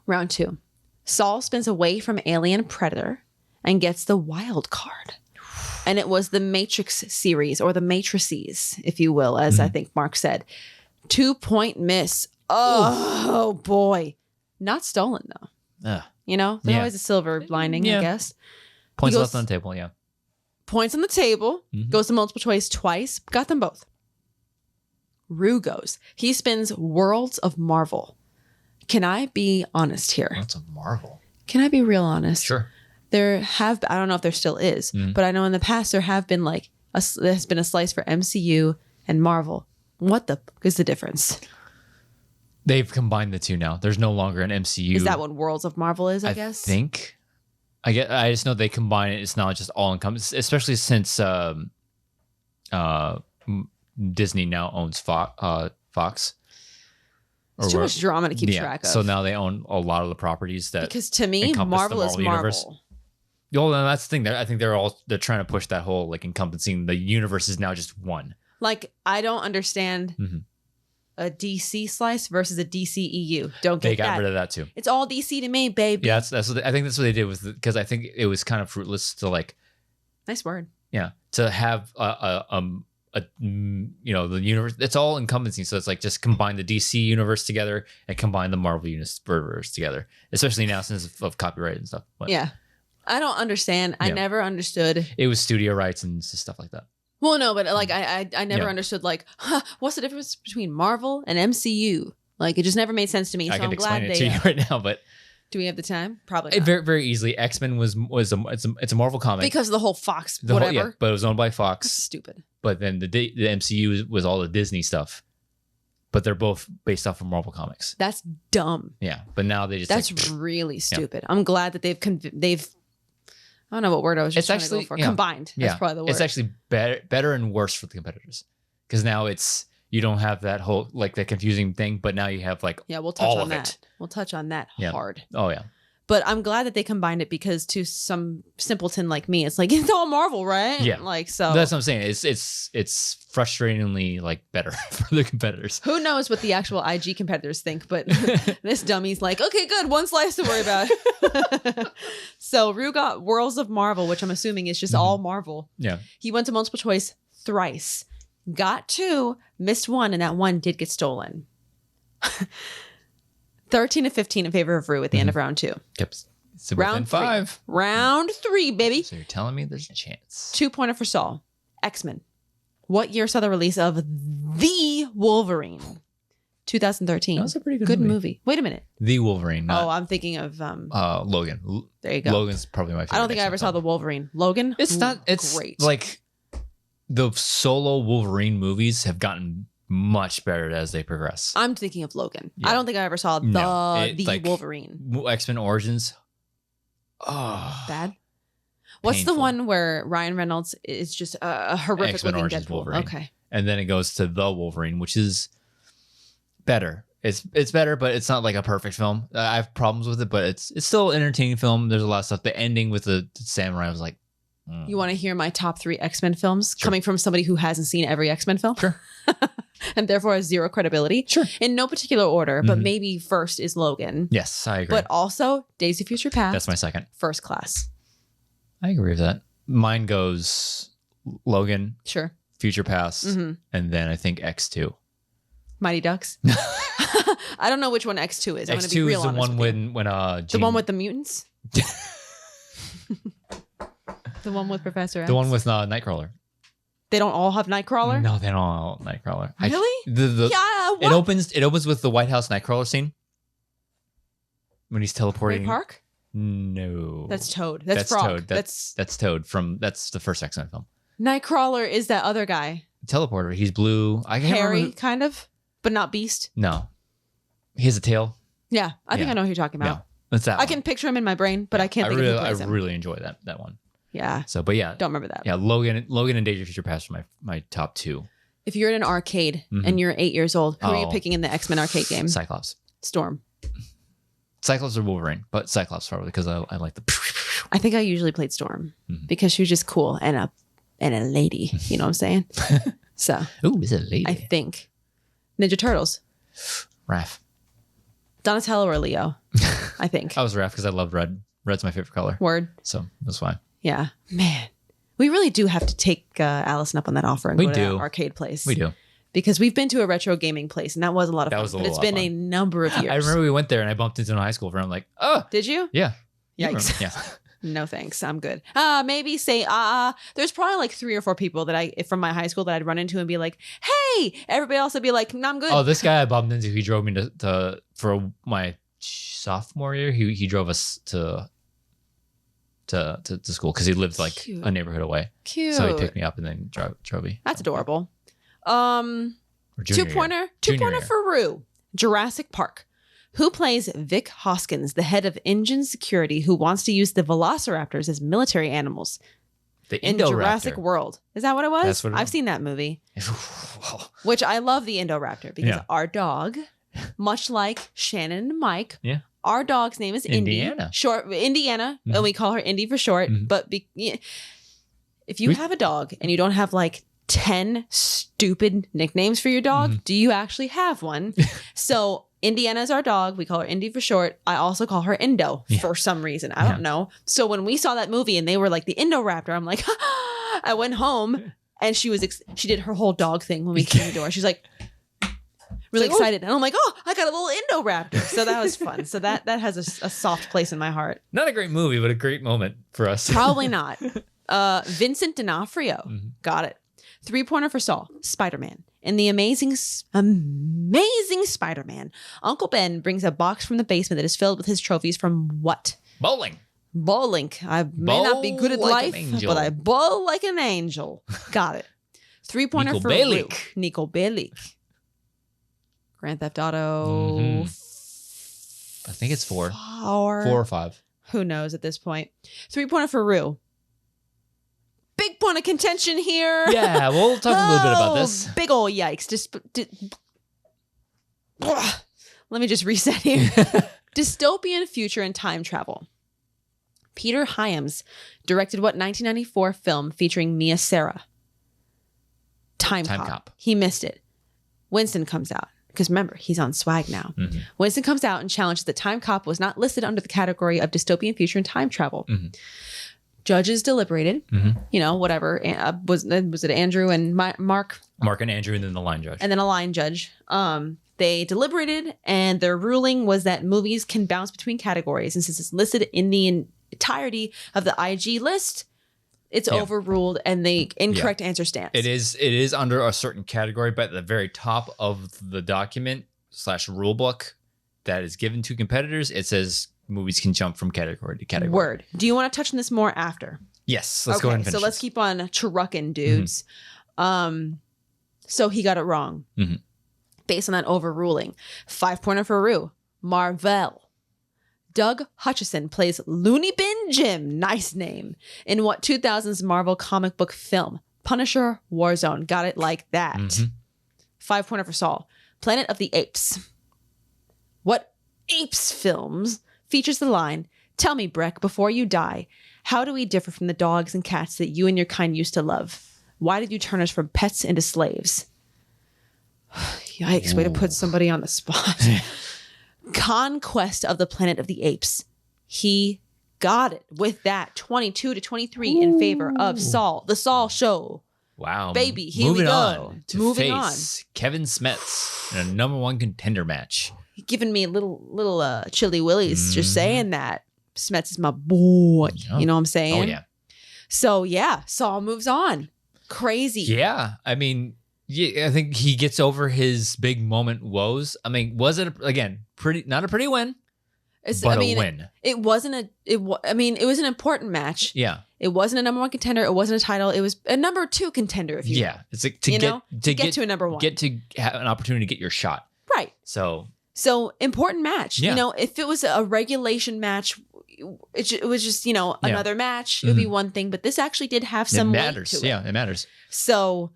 Round 2. Saul spins away from Alien Predator and gets the wild card. And it was the Matrix series, or the Matrices, if you will, as I think Mark said. 2-point miss. Oh, boy. Not stolen, though. There's always a silver lining, I guess. Points left on the table, yeah. Points on the table, goes to multiple choice twice, got them both. Rue goes. He spins Worlds of Marvel. Can I be honest here? Worlds of Marvel? Can I be real honest? Sure. I don't know if there still is, but I know in the past there have been there's been a slice for MCU and Marvel. What the fuck is the difference? They've combined the two now. There's no longer an MCU. Is that what Worlds of Marvel is, I guess? I think. I just know they combine it. It's not just all encompassing, especially since Disney now owns Fox. It's too much drama to keep track of. So now they own a lot of the properties that. Because to me, Marvel is universe. Marvel. Well, that's the thing. I think they're trying to push that whole encompassing the universe is now just one. I don't understand a DC slice versus a DC EU. Don't get that. They got rid of that too. It's all DC to me, baby. Yeah, that's what I think that's what they did with because I think it was kind of fruitless to Nice word. Yeah, to have the universe. It's all encompassing, so it's just combine the DC universe together and combine the Marvel universe together. Especially now since of copyright and stuff. But yeah, I don't understand. I never understood. It was studio rights and stuff like that. Well, no, but like I never Yeah. understood like what's the difference between Marvel and MCU? Like it just never made sense to me. I So can I'm explain glad it to they. you right now, but Do we have the time? Probably it not. very very easily. X-Men it's a Marvel comic Because of the whole Fox The whole- whatever. yeah, but it was owned by That's Fox. stupid. But then the MCU was all the Disney stuff. But they're both based off of Marvel comics. That's dumb. Yeah, but now they just That's like, really stupid. I'm glad that they've. I don't know what word I was just It's trying to actually- go for. yeah. Combined. That's probably the word. It's actually better and worse for the competitors because now you don't have that whole like that confusing thing, but now you have like yeah, we'll touch all on of that. it. We'll touch on that Yeah. hard. Oh yeah, But I'm glad that they combined it because to some simpleton like me, it's like it's all Marvel, right? Yeah. Like so. that's what I'm saying. It's frustratingly like better for the competitors. Who knows what the actual IG competitors think, but this dummy's like, okay, good, one slice to worry about. So Rue got Worlds of Marvel, which I'm assuming is just all Marvel. Yeah, He went to multiple choice thrice, got 2, missed 1, and that 1 did get stolen. 13 to 15 in favor of Rue at the end of round 2. kept so Round within 3. 5. Round 3, baby. So you're telling me there's a chance? 2-pointer for Saul. X-Men. What year saw the release of The Wolverine? 2013. That was a pretty good movie. Wait a minute. The Wolverine, Oh, not I'm thinking of Logan. there you go. Logan's probably my favorite. I don't think I X-Men ever saw film. The Wolverine. Logan? It's not. It's great. like the solo Wolverine movies have gotten much better as they progress. I'm thinking of Logan. Yeah. I don't think I ever saw No, the like- Wolverine. X-Men Origins. Oh, Bad? What's the painful. one where Ryan Reynolds is just a horrific X-Men looking Origins Deadpool? Wolverine. Okay. And then it goes to the Wolverine, which is better. It's better, but it's not like a perfect film. I have problems with it, but it's still an entertaining film. There's a lot of stuff. The ending with the samurai was like, You want to hear my top 3 X-Men films Sure. coming from somebody who hasn't seen every X-Men film? Sure. And therefore has zero credibility? Sure. In no particular order, but Mhm. maybe first is Logan. yes, I agree. But also Days of Future Past. That's my second. First Class. I agree with that. Mine goes Logan, Sure. Future Past, hmm and then I think X2. Mighty Ducks. I don't know which one X2 is. I'm going to be X2 real is the honest one with you. when The one with the mutants? The one with Professor X? the one with Nightcrawler. They don't all have Nightcrawler? No, they don't all have Nightcrawler. Really? Yeah. Yeah. What? It opens with the White House Nightcrawler scene when he's Ray teleporting. Park? No, That's Toad. That's Frog. Toad. That's Toad that's the first X-Men film. Nightcrawler is that other guy. Teleporter. He's blue. I can't Harry, remember. kind of, but not Beast. No, he has a tail. Yeah, I think Yeah. I know who you're talking about. No, that's that. I can picture him in my brain, but I can't think of who plays I him. really enjoy that one. Yeah, So, but yeah, don't remember that. yeah. Logan and Days of Future Past are my top 2. If you're in an arcade Mhm. and you're 8 years old, who are you Oh. picking in the X-Men arcade game? Cyclops. Storm. Cyclops or Wolverine, but Cyclops probably because I like the. I think I usually played Storm Mhm. because she was just cool and a lady. You know what I'm saying? So Ooh, is it a lady? I think Ninja Turtles, Raph. Donatello or Leo. I think. I was Raph because I loved red. Red's my favorite color, Word. so that's fine. Yeah, man. We really do have to take Allison up on that offer and We go to do. that arcade place. We do. Because we've been to a retro gaming place and that was a lot of That fun. was a but it's lot been of a fun. number of years. I remember we went there and I bumped into a high school friend. I'm like, oh, Did you? yeah. You Yikes. remember. Yeah. No thanks. I'm good. Maybe say there's probably like 3 or 4 people that from my high school that I'd run into and be like, hey, everybody else would be like, no, I'm good. Oh, this guy I bumped into, he drove me to for my sophomore year. He drove us to school because he lived like Cute. a neighborhood away. Cute. So he picked me up and then drove me. That's adorable. Or junior year. 2-pointer. Junior 2-pointer year. for Rue. Jurassic Park. Who plays Vic Hoskins, the head of engine security who wants to use the velociraptors as military animals The in Indoraptor. Jurassic World? Is that what it was? That's what it I've was. seen that movie, Well, which I love the Indoraptor because Yeah. our dog, much like Shannon and Mike, Yeah. our dog's name is Indy. Indiana. Short Indiana, Mhm. and we call her Indy for short. Mhm. But if you have a dog and you don't have like 10 stupid nicknames for your dog, Mm-hmm. do you actually have one? So Indiana is our dog. We call her Indy for short. I also call her Indo Yeah. for some reason. I Yeah. don't know. So when we saw that movie and they were like the Indoraptor, I'm like, I went home and she she did her whole dog thing when we came in the door. She's like really It's like, oh. excited. And I'm like, oh, I got a little Indoraptor. So that was fun. So that has a soft place in my heart. Not a great movie, but a great moment for us. Probably not. Vincent D'Onofrio. Mhm. Got it. 3-pointer for Saul, Spider-Man. In the amazing Spider-Man, Uncle Ben brings a box from the basement that is filled with his trophies from what? Bowling. Bowling. I may not be good at life, but I bowl like an angel. Got it. 3-pointer Nico for Bellic. Rook. Nico Bellic. Grand Theft Auto. I think it's 4. 4 or 5. Who knows at this point? 3-pointer for Rue. Big point of contention here. Yeah, we'll talk a little bit about this. Big ol' yikes. Let me just reset here. Dystopian future and time travel. Peter Hyams directed what 1994 film featuring Mia Sara? Time Cop. He missed it. Winston comes out. Because remember, he's on swag now. Mm-hmm. Winston comes out and challenges that Time Cop was not listed under the category of dystopian future and time travel. Mm-hmm. Judges deliberated, whatever. Was it Andrew and Mark? Mark and Andrew, and then the line judge. And then a line judge. They deliberated, and their ruling was that movies can bounce between categories. And since it's listed in the entirety of the IG list, it's overruled, and the incorrect answer stands. It is under a certain category, but at the very top of the document / rule book that is given to competitors, it says movies can jump from category to category. Word. Do you want to touch on this more after? Yes. Let's go ahead and finish. So let's keep on trucking, dudes. Mm-hmm. So he got it wrong. Mm-hmm. Based on that overruling. 5-pointer for Rue. Marvel. Doug Hutchison plays Looney Bin Jim, nice name, in what 2000s Marvel comic book film? Punisher Warzone. Got it like that. Mm-hmm. 5-pointer for Saul. Planet of the Apes. What Apes films features the line, "Tell me, Breck, before you die, how do we differ from the dogs and cats that you and your kind used to love? Why did you turn us from pets into slaves?" Yikes, way to put somebody on the spot. Conquest of the Planet of the Apes. He got it with that 22-23 in favor of Saul. The Saul Show. Wow. Baby, here we go. Moving on. Kevin Smets in a #1 contender match. Giving me a little chilly willies just saying that. Smets is my boy. Yep. You know what I'm saying? Oh, yeah. So, yeah, Saul moves on. Crazy. Yeah. I mean, I think he gets over his big moment woes. I mean, was it, again, not a pretty win, but a win. It wasn't it was an important match. Yeah. It wasn't a #1 contender. It wasn't a title. It was a #2 contender, if you will. Yeah. It's like to get to a #1. Get to have an opportunity to get your shot. Right. So important match. Yeah. If it was a regulation match, it was just, another match. It would be one thing, but this actually did have some weight to it. Yeah, it matters. So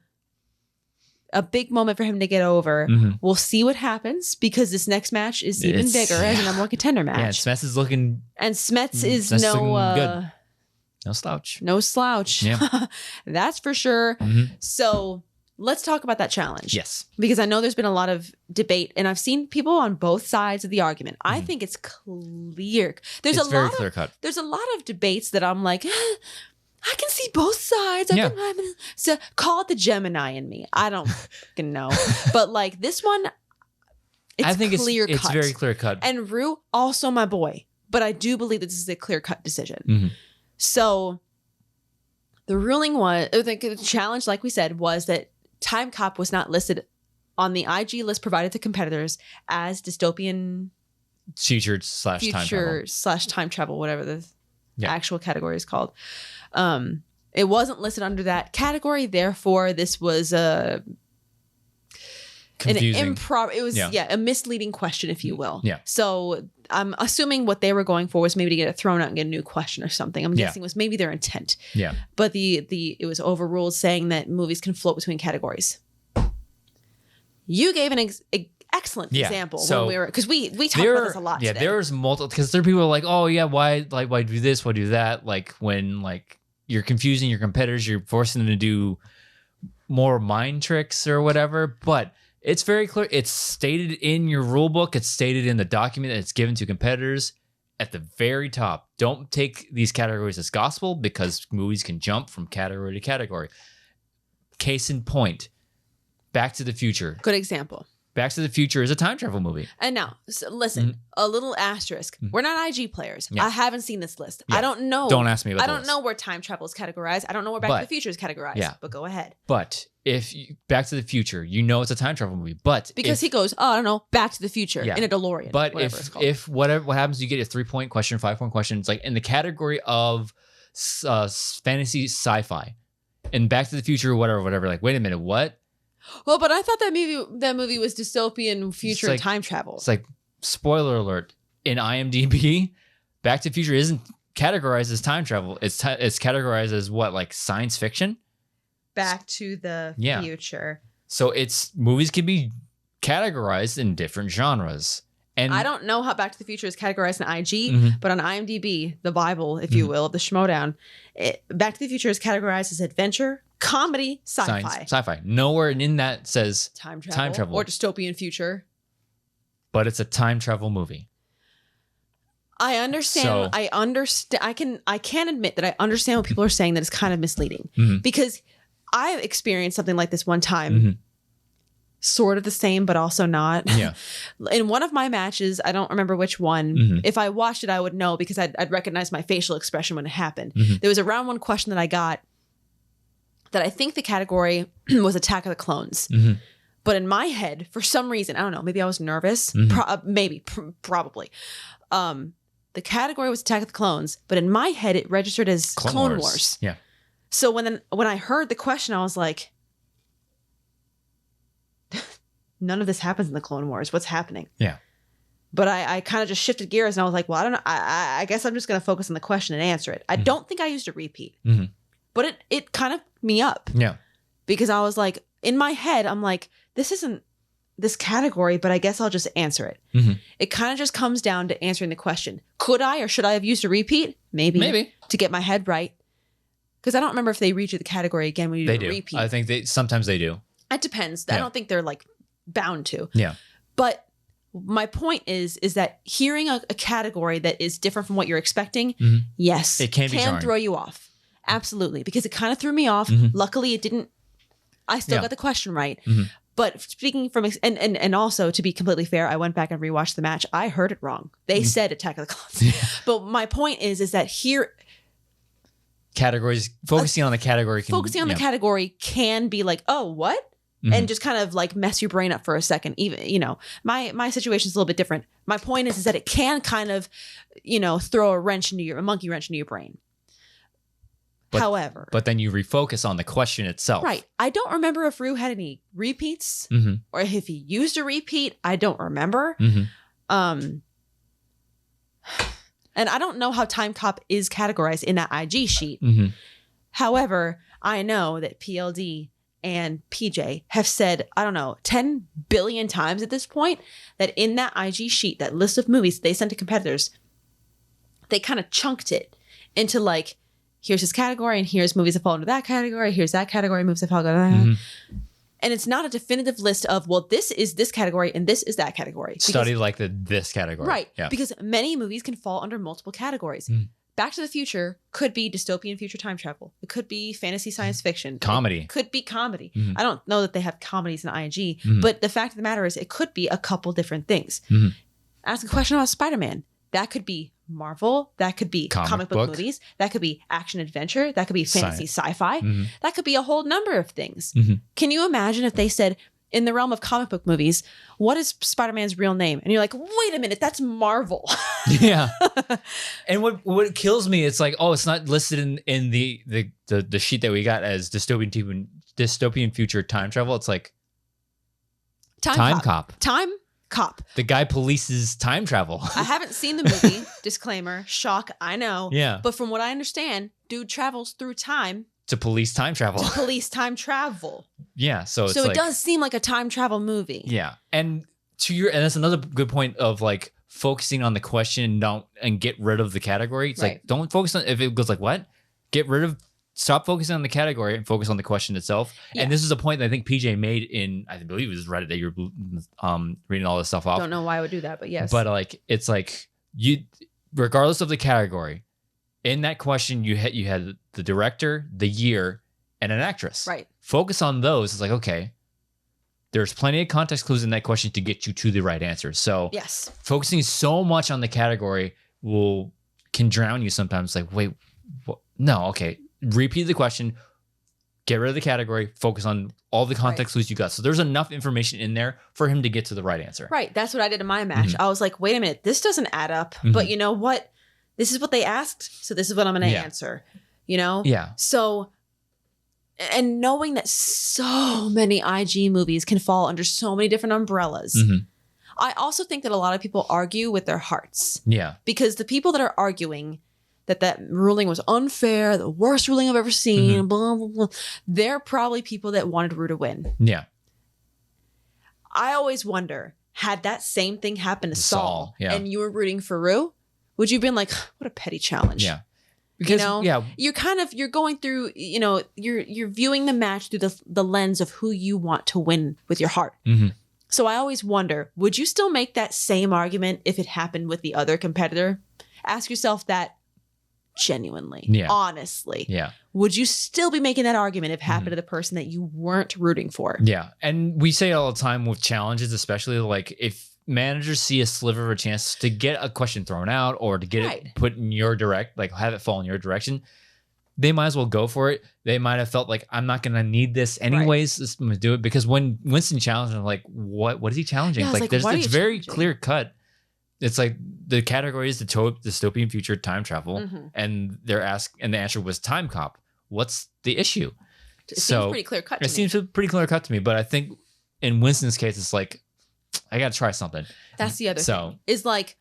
a big moment for him to get over. Mm-hmm. We'll see what happens because this next match is even bigger as a #1 contender match. Yeah, Smets is looking... And Smets is good. No slouch. No slouch. Yeah. That's for sure. Mm-hmm. So let's talk about that challenge. Yes. Because I know there's been a lot of debate, and I've seen people on both sides of the argument. Mm-hmm. I think it's clear. It's very clear cut. There's a lot of debates that I'm like... I can see both sides. So call it the Gemini in me. I don't fucking know. But like this one, I think clear cut. It's very clear cut. And Rue, also my boy. But I do believe that this is a clear cut decision. Mm-hmm. So the ruling was, the challenge, like we said, was that Time Cop was not listed on the IG list provided to competitors as dystopian future / time travel, whatever the actual category is called. It wasn't listed under that category, therefore this was confusing. It was a misleading question, if you will. Yeah. So I'm assuming what they were going for was maybe to get it thrown out and get a new question or something. I'm guessing was maybe their intent. Yeah. But it was overruled, saying that movies can float between categories. You gave an excellent example when we were, because we talked about this a lot today. There's multiple, because there are people like, oh yeah, why do this, why do that? Like when you're confusing your competitors, you're forcing them to do more mind tricks or whatever. But it's very clear. It's stated in your rule book. It's stated in the document that it's given to competitors at the very top. Don't take these categories as gospel, because movies can jump from category to category. Case in point, Back to the Future. Good example. Back to the Future is a time travel movie. And now, listen, a little asterisk. We're not IG players. I haven't seen this list. I don't know. Don't ask me about I don't know where time travel is categorized. I don't know where Back to the Future is categorized. Yeah. But go ahead. But if Back to the Future, it's a time travel movie. But because he goes, I don't know, Back to the Future in a DeLorean. But if what happens, you get a 3-point question, 5-point question. It's like in the category of fantasy sci-fi, and Back to the Future, whatever. Like, wait a minute, what? Well, but I thought that movie was dystopian future time travel. It's like, spoiler alert, in IMDb, Back to the Future isn't categorized as time travel. It's categorized as what, like science fiction? Back to the Future. So movies can be categorized in different genres. And I don't know how Back to the Future is categorized in IG, but on IMDb, the Bible, if you will, of the Schmoedown, Back to the Future is categorized as adventure, comedy, sci-fi. Sci-fi. Nowhere in that says time travel or dystopian future. But it's a time travel movie. I understand. I understand. I can admit that I understand what people are saying, that it's kind of misleading because I've experienced something like this one time. Sort of the same, but also not. Yeah. In one of my matches, I don't remember which one. If I watched it, I would know because I'd recognize my facial expression when it happened. There was a round 1 question that I got that I think the category was Attack of the Clones. But in my head, for some reason, I don't know, maybe I was nervous. Probably. The category was Attack of the Clones, but in my head, it registered as Clone Wars. Yeah. So when I heard the question, I was like, none of this happens in the Clone Wars. What's happening? Yeah. But I kind of just shifted gears and I was like, well, I don't know. I guess I'm just going to focus on the question and answer it. I don't think I used a repeat, but it kind of me up. Yeah. Because I was like, in my head, I'm like, this isn't this category, but I guess I'll just answer it. It kind of just comes down to answering the question. Could I or should I have used a repeat? Maybe. To get my head right. Because I don't remember if they read you the category again when you do a repeat. I think sometimes they do. It depends. I don't think they're like bound to. Yeah. But my point is that hearing a category that is different from what you're expecting, yes, it can throw you off. Absolutely. Because it kind of threw me off. Luckily, it didn't. I still got the question right. But speaking from, and also to be completely fair, I went back and rewatched the match. I heard it wrong. They said Attack of the Clones. But my point is that here, categories, focusing on the category the category can be like, oh, what? And just kind of like mess your brain up for a second. Even, my situation's a little bit different. My point is that it can kind of, throw a monkey wrench into your brain. However. But then you refocus on the question itself. Right. I don't remember if Rue had any repeats or if he used a repeat. I don't remember. And I don't know how Time Cop is categorized in that IG sheet. However, I know that PLD and PJ have said, I don't know, 10 billion times at this point that in that IG sheet, that list of movies they sent to competitors, they kind of chunked it into like, here's his category and here's movies that fall into that category. Here's that category, movies that fall into that. And it's not a definitive list of, well, this is this category and this is that category. Study like this category. Right. Yeah. Because many movies can fall under multiple categories. Back to the Future could be dystopian future time travel. It could be fantasy science fiction. Comedy. It could be comedy. I don't know that they have comedies in IG, but the fact of the matter is it could be a couple different things. Ask a question about Spider-Man. That could be Marvel. That could be comic book movies. That could be action adventure. That could be fantasy sci-fi. That could be a whole number of things. Can you imagine if they said, in the realm of comic book movies, what is Spider-Man's real name? And you're like, wait a minute, that's Marvel. Yeah. And what kills me, it's like, oh, it's not listed in the sheet that we got as dystopian future time travel. It's like Time Cop. Time Cop. The guy polices time travel. I haven't seen the movie. Disclaimer. Shock. I know. Yeah. But from what I understand, dude travels through time. To police time travel. Yeah. So it's it does seem like a time travel movie. Yeah. And that's another good point of like focusing on the question and get rid of the category. It's like, don't focus on, if it goes like what? Stop focusing on the category and focus on the question itself. Yeah. And this is a point that I think PJ made in, I believe it was Reddit that you're reading all this stuff off. Don't know why I would do that, but yes. But like, it's like regardless of the category, in that question, you had the director, the year, and an actress. Right. Focus on those. It's like, okay, there's plenty of context clues in that question to get you to the right answer. So Yes. focusing so much on the category can drown you sometimes. Like, wait, what? No, okay. Repeat the question, get rid of the category, focus on all the context clues you got. So there's enough information in there for him to get to the right answer. Right. That's what I did in my match. I was like, wait a minute, this doesn't add up. But you know what? This is what they asked. So this is what I'm going to answer. You know? Yeah. So, and knowing that so many IG movies can fall under so many different umbrellas. I also think that a lot of people argue with their hearts. Yeah. Because the people that are arguing that ruling was unfair, the worst ruling I've ever seen, blah, blah, blah, they're probably people that wanted Rue to win. Yeah. I always wonder, had that same thing happened to Saul and you were rooting for Rue, would you have been like, what a petty challenge? Yeah. Because, you're going through, you're viewing the match through the lens of who you want to win with your heart. So I always wonder, would you still make that same argument if it happened with the other competitor? Ask yourself that genuinely, honestly. Yeah. Would you still be making that argument if it happened to the person that you weren't rooting for? Yeah. And we say it all the time with challenges, especially like if managers see a sliver of a chance to get a question thrown out or to get it put in your have it fall in your direction, they might as well go for it. They might have felt like, I'm not going to need this anyways. Just I'm going to do it. Because when Winston challenged, I'm like, what is he challenging? Yeah, it's very clear cut. It's like the category is the dystopian future time travel. And the answer was time cop. What's the issue? It seems pretty clear cut to me. It seems pretty clear cut to me. But I think in Winston's case, it's like, I got to try something. That's the other thing. Is like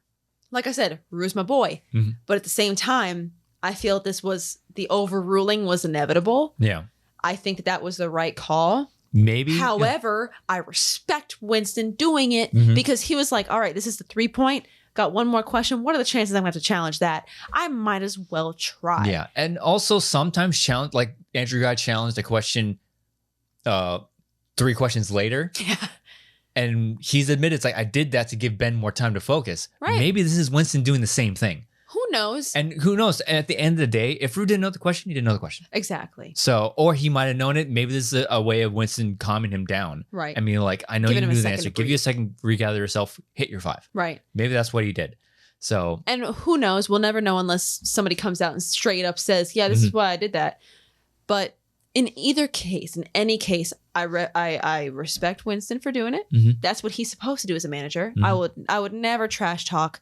I said, Rue's my boy. But at the same time, I feel the overruling was inevitable. Yeah. I think that was the right call. Maybe. However, I respect Winston doing it because he was like, all right, this is the 3-point. Got one more question. What are the chances I'm going to have to challenge that? I might as well try. Yeah. And also sometimes challenge, like Andrew got challenged a question 3 questions later. Yeah. And he's admitted, it's like, I did that to give Ben more time to focus. Right. Maybe this is Winston doing the same thing. Who knows? And who knows? And at the end of the day, if Rue didn't know the question, he didn't know the question. Exactly. So, or he might have known it. Maybe this is a way of Winston calming him down. Right. I mean, like, I know you knew the answer. Give you a second, regather yourself, hit your 5. Right. Maybe that's what he did. So. And who knows? We'll never know unless somebody comes out and straight up says, yeah, this is why I did that. But in either case, in any case, I respect Winston for doing it. That's what he's supposed to do as a manager. I would never trash talk.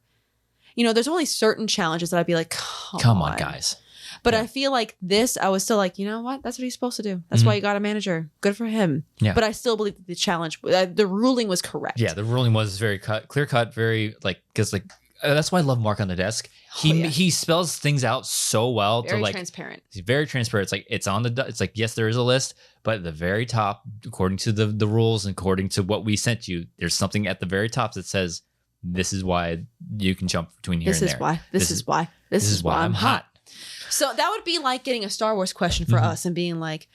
There's only certain challenges that I'd be like, come on guys. But I feel like this, I was still like, you know what? That's what he's supposed to do. That's why you got a manager. Good for him. Yeah. But I still believe that the challenge, the ruling was correct. Yeah, the ruling was very clear cut, very because that's why I love Mark on the Desk. He spells things out so well. Very transparent. He's very transparent. It's like it's like, yes, there is a list, but at the very top, according to the rules and according to what we sent you, there's something at the very top that says, this is why you can jump between here and there. This is why I'm hot. So that would be like getting a Star Wars question for us and being like,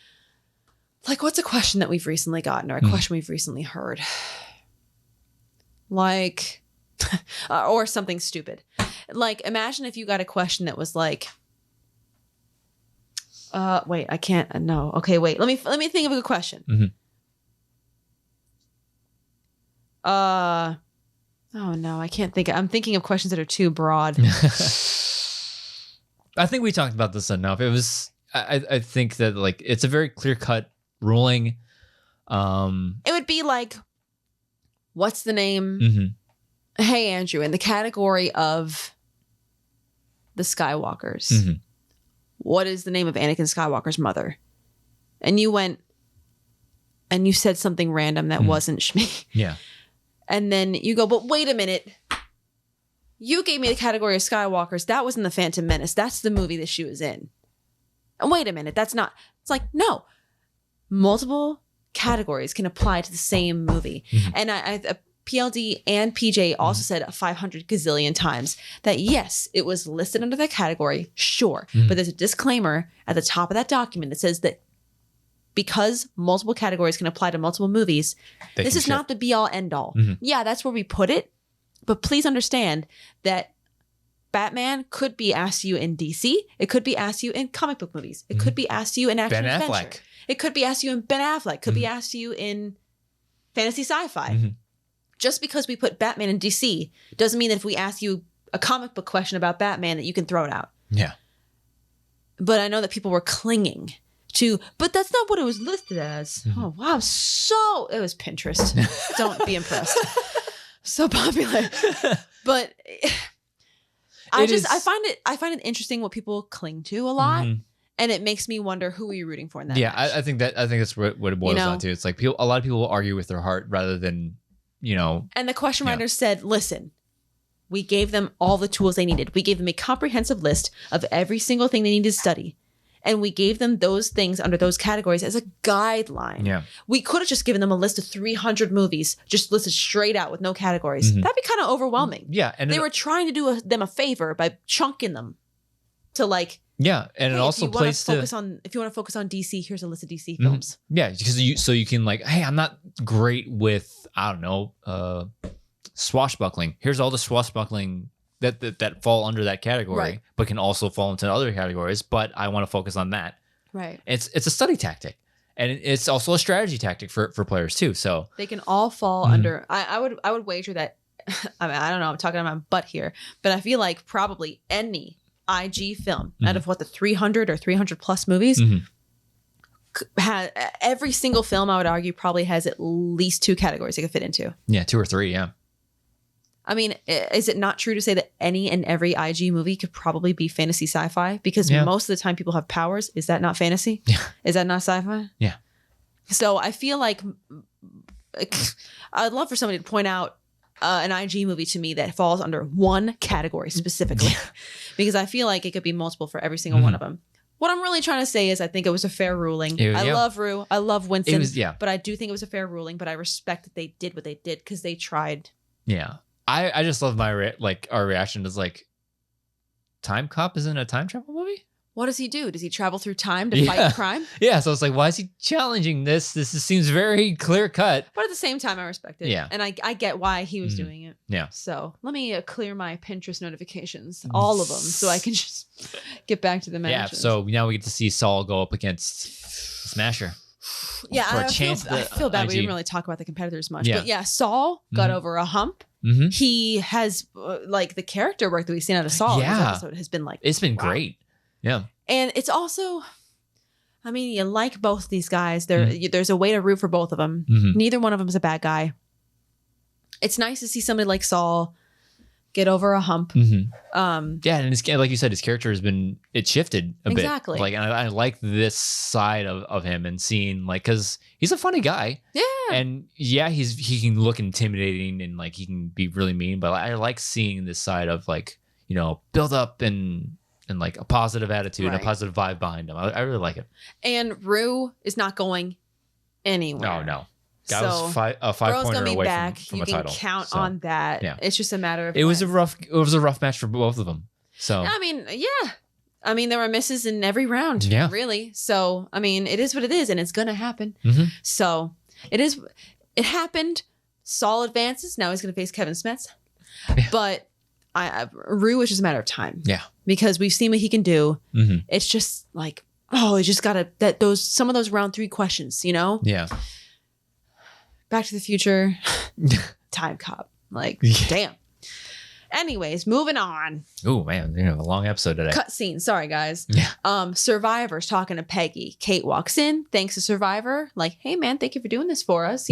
what's a question that we've recently gotten or a question we've recently heard? Like, or something stupid. Like, imagine if you got a question that was like, wait, I can't, no. Okay, wait, let me think of a good question. Oh no, I can't think. I'm thinking of questions that are too broad. I think we talked about this enough. It was, I think that like, it's a very clear cut ruling. It would be like, what's the name? Hey, Andrew, in the category of the Skywalkers, what is the name of Anakin Skywalker's mother? And you went and you said something random that wasn't Shmi. Yeah. And then you go, but wait a minute. You gave me the category of Skywalkers. That was in The Phantom Menace. That's the movie that she was in. And wait a minute. That's not. It's like, no. Multiple categories can apply to the same movie. And I PLD and PJ also said 500 gazillion times that, yes, it was listed under that category. Sure. But there's a disclaimer at the top of that document that says that because multiple categories can apply to multiple movies, this is not the be all end all. Yeah, that's where we put it. But please understand that Batman could be asked you in DC. It could be asked you in comic book movies. It could be asked you in action adventure. It could be asked you in Ben Affleck. Could be asked you in fantasy sci-fi. Mm-hmm. Just because we put Batman in DC doesn't mean that if we ask you a comic book question about Batman that you can throw it out. Yeah. But I know that people were clinging to, but that's not what it was listed as. Mm-hmm. Oh, wow. It was Pinterest. Don't be impressed. So popular. But I find it interesting what people cling to a lot. Mm-hmm. And it makes me wonder, who are you rooting for in that Yeah, match? I think that's what it boils down to. It's like a lot of people will argue with their heart rather than, And the question writers said, listen, we gave them all the tools they needed. We gave them a comprehensive list of every single thing they needed to study. And we gave them those things under those categories as a guideline. Yeah. We could have just given them a list of 300 movies, just listed straight out with no categories. Mm-hmm. That'd be kind of overwhelming. Yeah. And they were trying to do them a favor by chunking them to like, yeah. And hey, it also plays to, if you want to focus on DC, here's a list of DC films. Yeah. Because you can like, hey, I'm not great with, I don't know, swashbuckling. Here's all the swashbuckling that fall under that category, right, but can also fall into other categories. But I want to focus on that. Right. It's a study tactic, and it's also a strategy tactic for players too. So they can all fall under. I would wager that. I mean, I don't know. I'm talking about my butt here, but I feel like probably any IG film out of the 300 or 300 plus movies. Every single film, I would argue, probably has at least 2 categories it could fit into. Yeah, 2 or 3. Yeah. I mean, is it not true to say that any and every IG movie could probably be fantasy sci-fi? Because most of the time people have powers. Is that not fantasy? Yeah. Is that not sci-fi? Yeah. So I feel like I'd love for somebody to point out an IG movie to me that falls under one category specifically. Because I feel like it could be multiple for every single one of them. What I'm really trying to say is I think it was a fair ruling. I love Rue. I love Winston. But I do think it was a fair ruling. But I respect that they did what they did because they tried. Yeah. I just love our reaction is like, Time Cop isn't a time travel movie? What does he do? Does he travel through time to fight crime? Yeah. So it's like, why is he challenging this? This seems very clear cut. But at the same time, I respect it. Yeah. And I get why he was doing it. Yeah. So let me clear my Pinterest notifications, all of them, so I can just get back to the matches. Yeah. So now we get to see Saul go up against Smasher. Yeah. For a I chance feel bad. IG. We didn't really talk about the competitors much. Yeah. But yeah, Saul got over a hump. He has like the character work that we've seen out of Saul in this episode has been like, it's been great. Yeah. And it's also, I mean, you like both these guys. There's a way to root for both of them. Neither one of them is a bad guy. It's nice to see somebody like Saul get over a hump. Yeah, and it's like you said, his character has been shifted a bit. Exactly. Like, and I like this side of him and seeing like, because he's a funny guy. Yeah. And yeah, he can look intimidating and like he can be really mean, but I like seeing this side of like, build up and like a positive attitude and a positive vibe behind him. I really like it. And Rue is not going anywhere. No. That was a 5-pointer away back. from you a title. You can count on that. Yeah. It's just a matter of It was a rough match for both of them. So I mean, yeah. I mean, there were misses in every round. Yeah. Really. So I mean, it is what it is, and it's gonna happen. So it happened. Saul advances. Now he's gonna face Kevin Smets. Yeah. But Rue is just a matter of time. Yeah. Because we've seen what he can do. It's just like, he just gotta some of those round 3 questions, Yeah. Back to the Future, Time Cop. Like, damn. Anyways, moving on. Oh man, we have a long episode today. Cutscene. Sorry, guys. Yeah. Survivor's talking to Peggy. Kate walks in, thanks to Survivor. Like, hey man, thank you for doing this for us.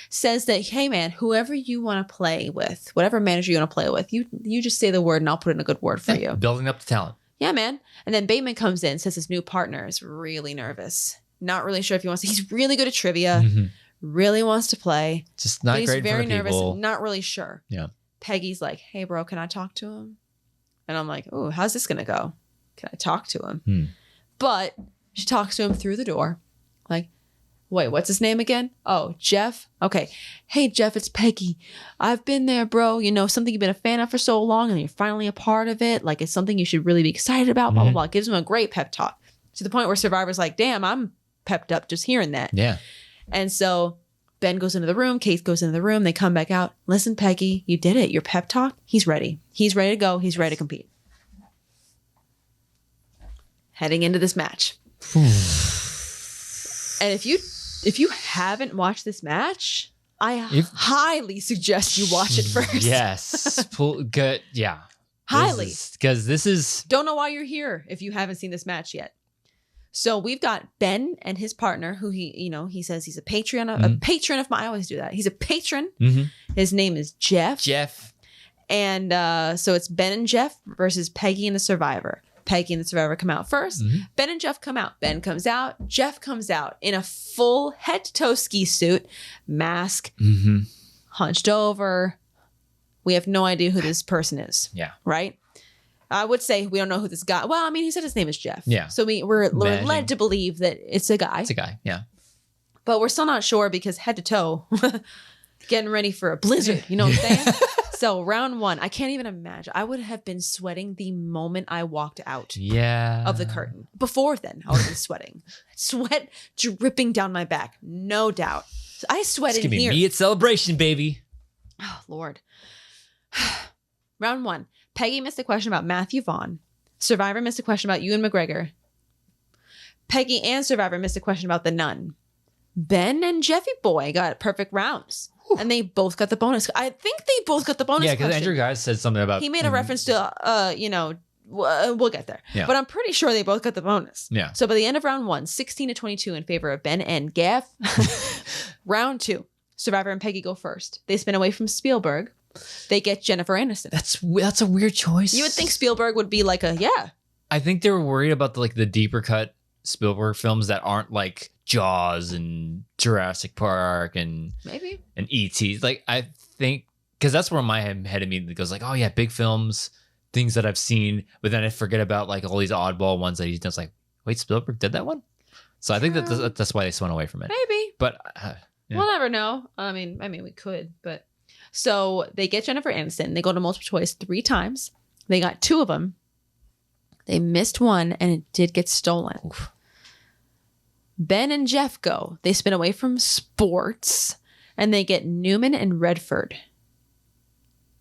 Says that, hey man, whoever you want to play with, whatever manager you want to play with, you just say the word and I'll put in a good word for you. Building up the talent. Yeah, man. And then Bateman comes in, says his new partner is really nervous. Not really sure if he wants to. He's really good at trivia. Really wants to play. Just not great in front of people. He's very nervous. Not really sure. Yeah. Peggy's like, hey, bro, can I talk to him? And I'm like, oh, how's this going to go? Can I talk to him? But she talks to him through the door. Like, wait, what's his name again? Oh, Geoff. Okay. Hey, Geoff, it's Peggy. I've been there, bro. Something you've been a fan of for so long and you're finally a part of it. Like, it's something you should really be excited about, blah, blah, blah. Gives him a great pep talk to the point where Survivor's like, damn, I'm pepped up just hearing that. Yeah. And so Ben goes into the room. Kate goes into the room. They come back out. Listen, Peggy, you did it. Your pep talk. He's ready. He's ready to go. He's ready to compete. Heading into this match. And if you haven't watched this match, highly suggest you watch it first. Yes. Good. Yeah. Highly. Because this is... Don't know why you're here if you haven't seen this match yet. So we've got Ben and his partner, who he says he's a patron of my. I always do that. He's a patron. Mm-hmm. His name is Geoff. Geoff. And so it's Ben and Geoff versus Peggy and the Survivor. Peggy and the Survivor come out first. Mm-hmm. Ben and Geoff come out. Ben comes out. Geoff comes out in a full head to toe ski suit, mask, hunched over. We have no idea who this person is. Yeah. Right? I would say we don't know who this guy. Well, I mean, he said his name is Geoff. Yeah. So we're led to believe that it's a guy. It's a guy. Yeah. But we're still not sure because head to toe, getting ready for a blizzard. You know what I'm saying? So round one, I can't even imagine. I would have been sweating the moment I walked out of the curtain. Before then, I would have been sweating. Sweat dripping down my back. No doubt. So I sweated here. here. Me at Celebration, baby. Oh, Lord. Round one. Peggy missed a question about Matthew Vaughn. Survivor missed a question about Ewan McGregor. Peggy and Survivor missed a question about the nun. Ben and Jeffy Boy got perfect rounds. Whew. And they both got the bonus. I think they both got the bonus. Yeah, because Andrew Guy said something about... He made a reference to, we'll get there. Yeah. But I'm pretty sure they both got the bonus. Yeah. So by the end of round one, 16-22 in favor of Ben and Geoff. Round two, Survivor and Peggy go first. They spin away from Spielberg. They get Jennifer Aniston. That's a weird choice. You would think Spielberg would be like I think they were worried about the deeper cut Spielberg films that aren't like Jaws and Jurassic Park and E.T. Like I think because that's where my head immediately goes like, oh yeah, big films, things that I've seen, but then I forget about like all these oddball ones that he does. Like, wait, Spielberg did that one? So I think that's why they swung away from it. Maybe, but we'll never know. I mean, we could, but. So they get Jennifer Aniston. They go to multiple choice 3 times. They got 2 of them. They missed one, and it did get stolen. Oof. Ben and Geoff go. They spin away from sports, and they get Newman and Redford.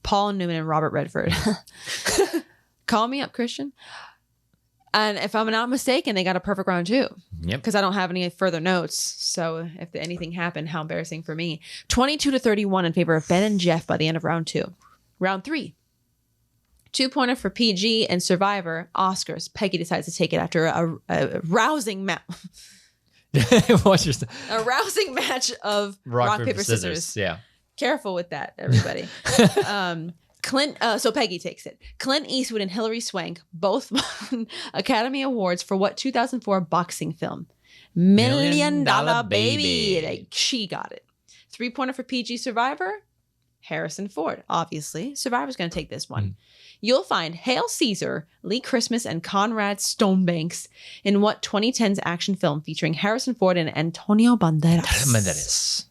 Paul Newman and Robert Redford. Call me up, Christian. And if I'm not mistaken, they got a perfect round 2. Yep. Because I don't have any further notes. So if anything happened, how embarrassing for me. 22-31 in favor of Ben and Geoff by the end of round 2. Round 3. 2-pointer for PG and Survivor. Oscars. Peggy decides to take it after a rousing match. A rousing match of rock paper, scissors. Yeah. Careful with that, everybody. So Peggy takes it. Clint Eastwood and Hilary Swank both won Academy Awards for what 2004 boxing film? Million Dollar Baby. She got it. 3-pointer for PG Survivor. Harrison Ford. Obviously, Survivor's going to take this one. You'll find Hail Caesar, Lee Christmas, and Conrad Stonebanks in what 2010's action film featuring Harrison Ford and Antonio Banderas.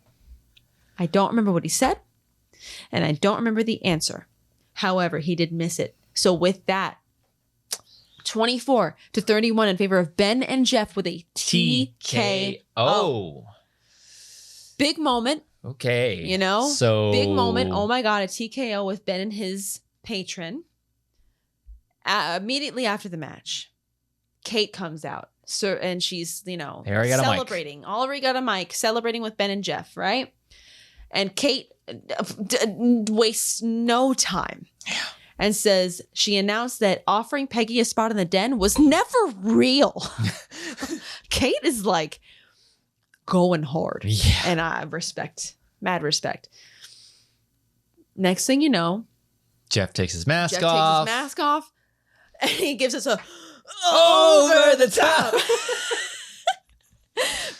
I don't remember what he said, and I don't remember the answer. However, he did miss it. So with that, 24-31 in favor of Ben and Geoff with a TKO. Big moment. Okay. So big moment. Oh my God, a TKO with Ben and his patron. Immediately after the match, Kate comes out. And she's, celebrating. Already got a mic, celebrating with Ben and Geoff, right? And Kate wastes no time and says she announced that offering Peggy a spot in the den was never real. Kate is like going hard. Yeah. And I mad respect. Next thing you know, Geoff takes his mask off. And he gives us a over the top.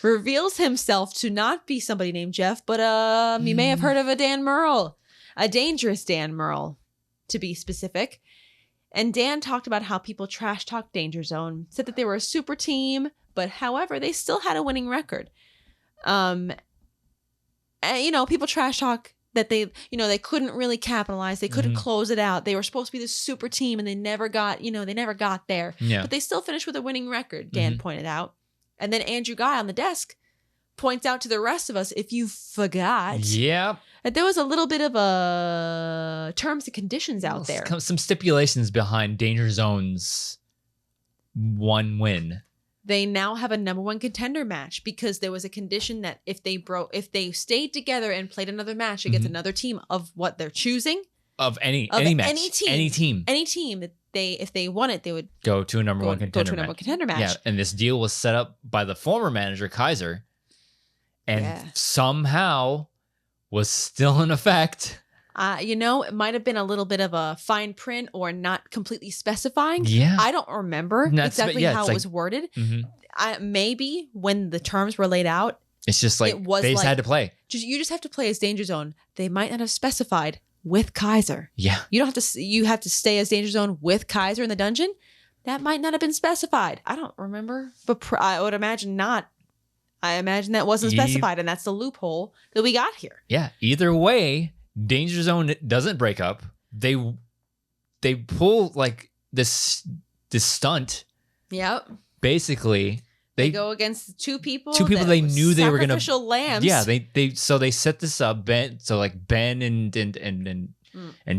Reveals himself to not be somebody named Geoff, but you may have heard of a Dan Murrell, a dangerous Dan Murrell, to be specific. And Dan talked about how people trash talk Danger Zone, said that they were a super team, but however, they still had a winning record. And, people trash talk that they couldn't really capitalize. They couldn't close it out. They were supposed to be this super team and they never got there. Yeah. But they still finished with a winning record, Dan pointed out. And then Andrew Guy on the desk points out to the rest of us, if you forgot, that there was a little bit of a terms and conditions out there. Some stipulations behind Danger Zone's one win. they now have a number one contender match because there was a condition that if they stayed together and played another match against another team of what they're choosing of any match, any team that if they won it, they would go to a number one contender match. Yeah, and this deal was set up by the former manager Kaiser, and somehow was still in effect. It might have been a little bit of a fine print or not completely specifying. Yeah. I don't remember exactly how it was worded. Maybe when the terms were laid out, it's just like they just had to play. You just have to play as Danger Zone. They might not have specified with Kaiser. Yeah. You don't have to. You have to stay as Danger Zone with Kaiser in the dungeon. That might not have been specified. I don't remember, but I would imagine not. I imagine that wasn't specified, and that's the loophole that we got here. Yeah. Either way, Danger Zone doesn't break up. They pull like this stunt. Yep. Basically, they go against two people they knew they were gonna sacrificial lambs. Yeah. They set this up. Ben and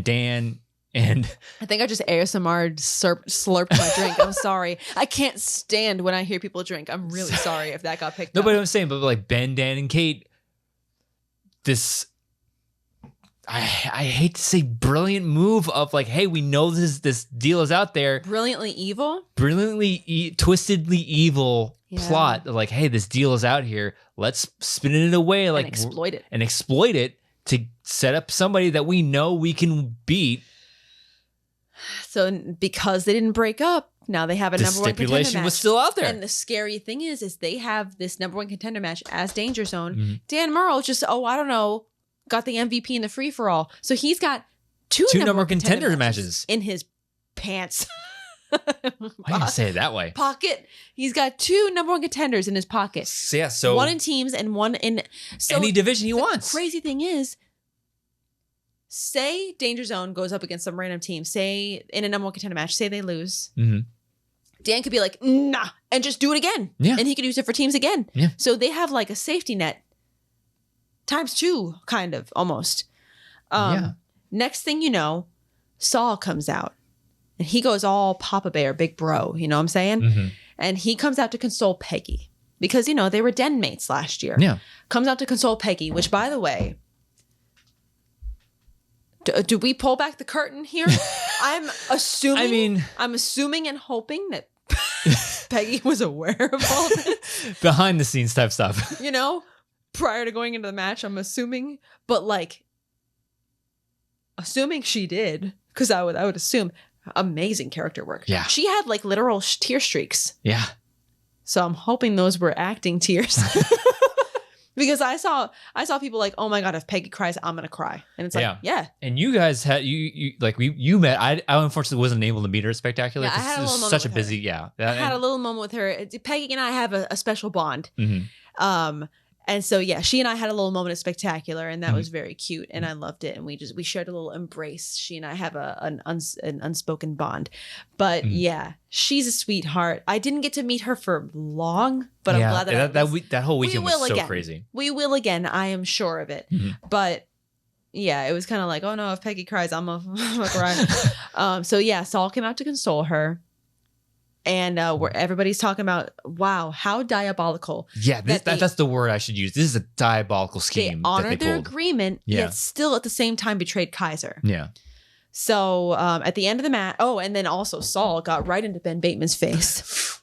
Dan. And I think I just ASMR slurped my drink. I'm sorry. I can't stand when I hear people drink. I'm really sorry if that got picked up. No, but I'm saying, but like Ben, Dan, and Kate, this, I hate to say brilliant move of like, hey, we know this deal is out there. Brilliantly evil? Twistedly evil plot. Like, hey, this deal is out here. Let's spin it away. Like, and exploit it to set up somebody that we know we can beat. So because they didn't break up, now they have a number one contender match. The stipulation was still out there. And the scary thing is they have this number one contender match as Danger Zone. Dan Murrell just, I don't know, got the MVP in the free-for-all. So he's got two number one contender matches in his pants. Why do you say it that way? Pocket. He's got two number one contenders in his pocket. So one in teams and one in any division he wants. The crazy thing is, say Danger Zone goes up against some random team, say in a number one contender match, say they lose. Dan could be like, nah, and just do it again. Yeah. And he could use it for teams again. Yeah. So they have like a safety net times two, kind of, almost. Next thing you know, Saul comes out. And he goes all Papa Bear, big bro, you know what I'm saying? And he comes out to console Peggy. Because, they were den mates last year. Yeah. Comes out to console Peggy, which, by the way, do we pull back the curtain here? I'm assuming and hoping that Peggy was aware of all this. Behind the scenes type stuff. Prior to going into the match, I'm assuming. But like, assuming she did, because I would assume amazing character work. Yeah. She had like literal tear streaks. Yeah. So I'm hoping those were acting tears. Because I saw people like, oh my God, if Peggy cries, I'm going to cry. And it's like, yeah. And you guys had, you met, I unfortunately wasn't able to meet her at Spectacular. Yeah, I had a little moment such a with busy, her. I had a little moment with her. Peggy and I have a special bond. And so, she and I had a little moment at Spectacular, and that was very cute, and I loved it. And we shared a little embrace. She and I have an unspoken bond. But she's a sweetheart. I didn't get to meet her for long, but I'm glad that whole weekend was so crazy. We will again. I am sure of it. But it was kind of like, oh no, if Peggy cries, I'm gonna cry. Saul came out to console her. And where everybody's talking about, wow, how diabolical. Yeah, that's the word I should use. This is a diabolical scheme. They honored their agreement, yet still at the same time betrayed Kaiser. Yeah. So at the end of the match, and then also Saul got right into Ben Bateman's face.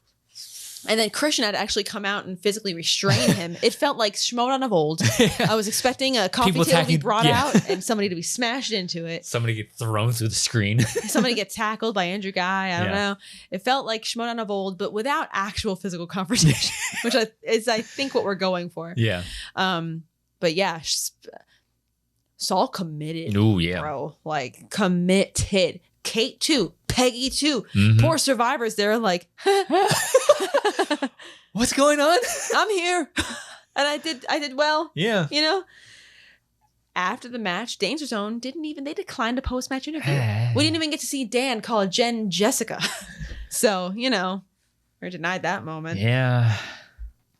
And then Christian had to actually come out and physically restrain him. It felt like Schmoedown of old. I was expecting a coffee table to be brought out and somebody to be smashed into it. Somebody get thrown through the screen. Somebody get tackled by Andrew Guy. I don't know. It felt like Schmoedown of old, but without actual physical confrontation, which is I think what we're going for. Yeah. But Saul committed. Ooh, yeah. Bro. Like committed. Kate too. Peggy too. Poor survivors. They're like, what's going on? I'm here. And I did well. Yeah. After the match, Danger Zone they declined a post-match interview. We didn't even get to see Dan call Jen Jessica. So, we're denied that moment. Yeah.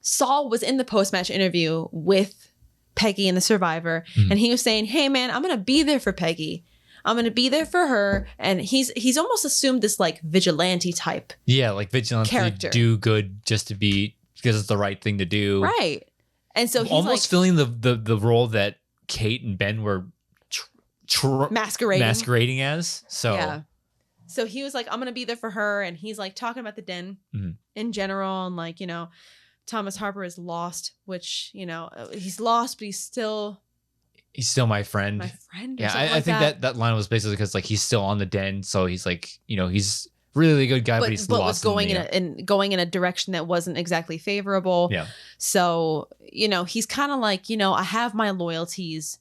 Saul was in the post-match interview with Peggy and the survivor. And he was saying, hey man, I'm going to be there for Peggy. I'm gonna be there for her. And he's almost assumed this like vigilante type. Yeah, like vigilante character. do good just to be because it's the right thing to do. Right. And so he's almost like filling the role that Kate and Ben were masquerading as. So yeah. So he was like, I'm gonna be there for her, and he's like talking about the den in general, and like, you know, Thomas Harper is lost, which, you know, he's lost, but he's still my friend. My friend. Yeah, I think that line was basically because like he's still on the den, so he's like, you know, he's really a good guy, but he's lost. Was going going in a direction that wasn't exactly favorable. Yeah. So, you know, he's kind of like, you know, I have my loyalties,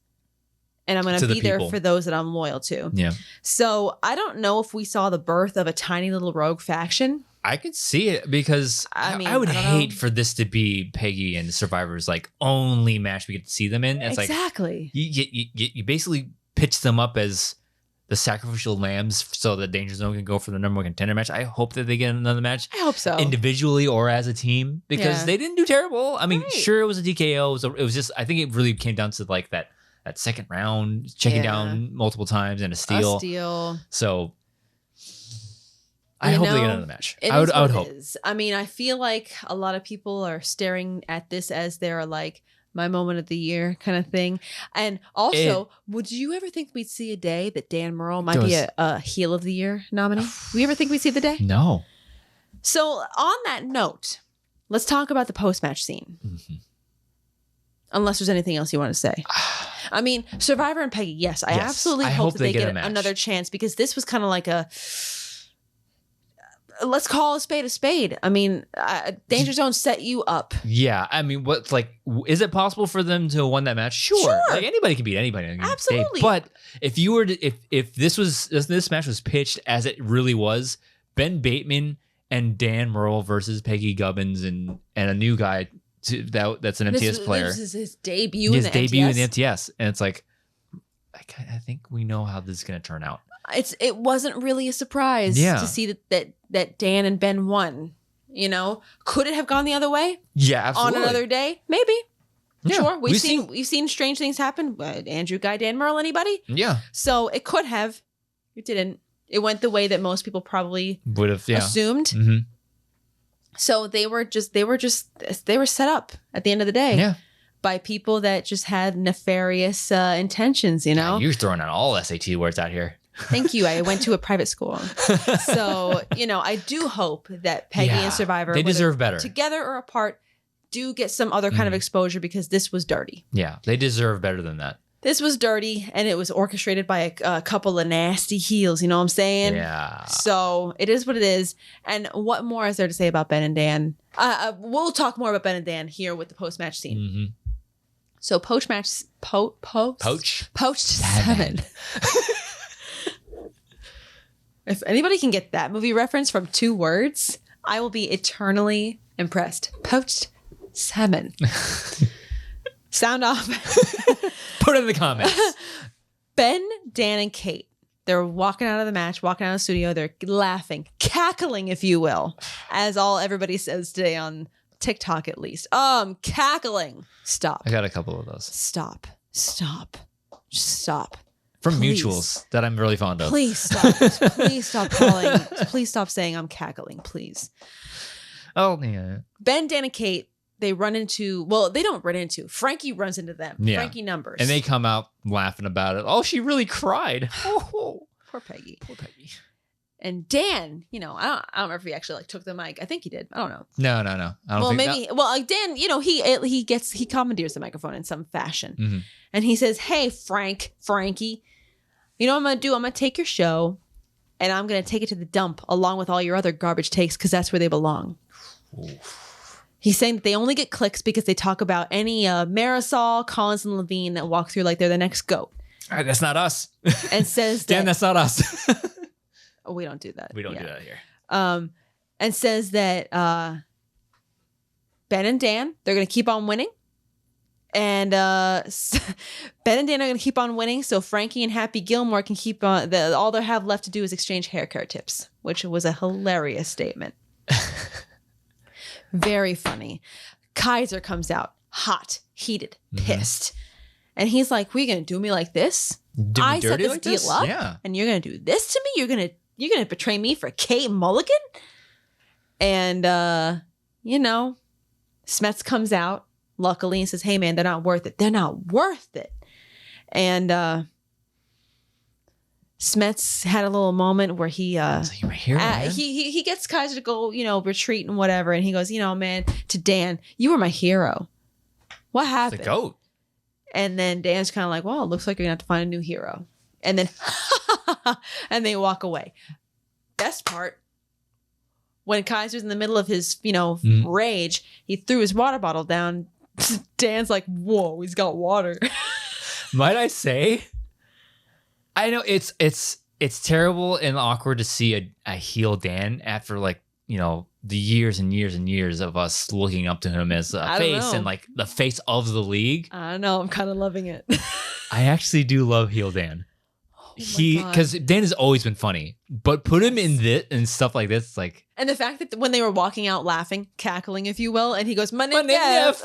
and I'm going to be there for those that I'm loyal to. Yeah. So I don't know if we saw the birth of a tiny little rogue faction. I could see it because I would hate for this to be Peggy and Survivor's like only match we get to see them in. It's exactly. Like you basically pitch them up as the sacrificial lambs so the Danger Zone can go for the number one contender match. I hope that they get another match. I hope so. Individually or as a team, because they didn't do terrible. I mean, sure, it was a DKO. It was just, I think it really came down to like that second round, checking down multiple times and a steal. So I hope they get another match. I would hope. I mean, I feel like a lot of people are staring at this as their like my moment of the year kind of thing. And also, would you ever think we'd see a day that Dan Murrell might be a heel of the year nominee? We ever think we'd see the day? No. So on that note, let's talk about the post-match scene. Mm-hmm. Unless there's anything else you want to say. I mean, Survivor and Peggy, yes. I absolutely hope that they get another chance, because this was kind of like a, let's call a spade a spade. I mean, Danger Zone set you up. Yeah. I mean, what's like, is it possible for them to win that match? Sure. Like anybody can beat anybody. Absolutely. But if you were to, if this match was pitched as it really was, Ben Bateman and Dan Murrell versus Peggy Gubbins and a new guy, that's an MTS player. This is his debut in the MTS. And it's like, I think we know how this is going to turn out. It wasn't really a surprise to see that Dan and Ben won. You know, could it have gone the other way? Yeah, absolutely. On another day, maybe. Yeah. Sure, we've seen strange things happen. Andrew, Guy, Dan Murrell, anybody? Yeah. So it could have. It didn't. It went the way that most people probably would have assumed. Mm-hmm. So they were set up at the end of the day by people that just had nefarious intentions, you know? Yeah, you're throwing out all SAT words out here. Thank you. I went to a private school. So, you know, I do hope that Peggy and Survivor, they deserve better. Together or apart, do get some other kind of exposure, because this was dirty. Yeah, they deserve better than that. This was dirty, and it was orchestrated by a couple of nasty heels. You know what I'm saying? Yeah. So it is what it is. And what more is there to say about Ben and Dan? We'll talk more about Ben and Dan here with the post-match scene. Mm-hmm. So post-7. If anybody can get that movie reference from 2 words, I will be eternally impressed. Post-7. Sound off. Put it in the comments. Ben, Dan, and Kate. They're walking out of the match, walking out of the studio. They're laughing, cackling, if you will, as everybody says today on TikTok, at least. Cackling. Stop. I got a couple of those. Stop. From mutuals that I'm really fond of. Please stop. Please stop calling. Please stop saying I'm cackling, please. Oh, yeah. Ben, Dan, and Kate. They don't run into. Frankie runs into them. Yeah. Frankie numbers. And they come out laughing about it. Oh, she really cried. Oh, poor Peggy. And Dan, you know, I don't remember if he actually took the mic. I think he did. I don't know. No. I don't think maybe. Well, Dan, you know, he commandeers the microphone in some fashion. Mm-hmm. And he says, "Hey, Frankie, you know what I'm going to do? I'm going to take your show and I'm going to take it to the dump along with all your other garbage takes, because that's where they belong." Oof. He's saying that they only get clicks because they talk about any Marisol, Collins, and Levine that walk through like they're the next GOAT. All right, that's not us. And says Dan, that's not us. We don't do that. We don't do that here. And says that Ben and Dan, they're going to keep on winning. And Ben and Dan are going to keep on winning, so Frankie and Happy Gilmore can keep on. All they have left to do is exchange hair care tips, which was a hilarious statement. Very funny. Kaiser comes out hot, heated, pissed. And he's like, "We're gonna do me like this? Do me I set dirty this like deal this? up, Yeah. and you're gonna do this to me? You're gonna betray me for Kate Mulligan?" And Smets comes out luckily and says, "Hey man, they're not worth it. They're not worth it." And Smets had a little moment where he So you're my hero, man. he gets Kaiser to go, retreat and whatever, and he goes, man, to Dan, "You were my hero. What happened?" The goat. And then Dan's kind of like, "Well, it looks like you're gonna have to find a new hero." And then and they walk away. Best part, when Kaiser's in the middle of his, rage, he threw his water bottle down. Dan's like, "Whoa, he's got water." Might I say, I know it's terrible and awkward to see a heel Dan after the years and years and years of us looking up to him as a face and like the face of the league. I don't know. I'm kind of loving it. I actually do love heel Dan. God. Because Dan has always been funny, but put him in this and stuff like this, like. And the fact that when they were walking out laughing, cackling, if you will, and he goes, "My name's Geoff."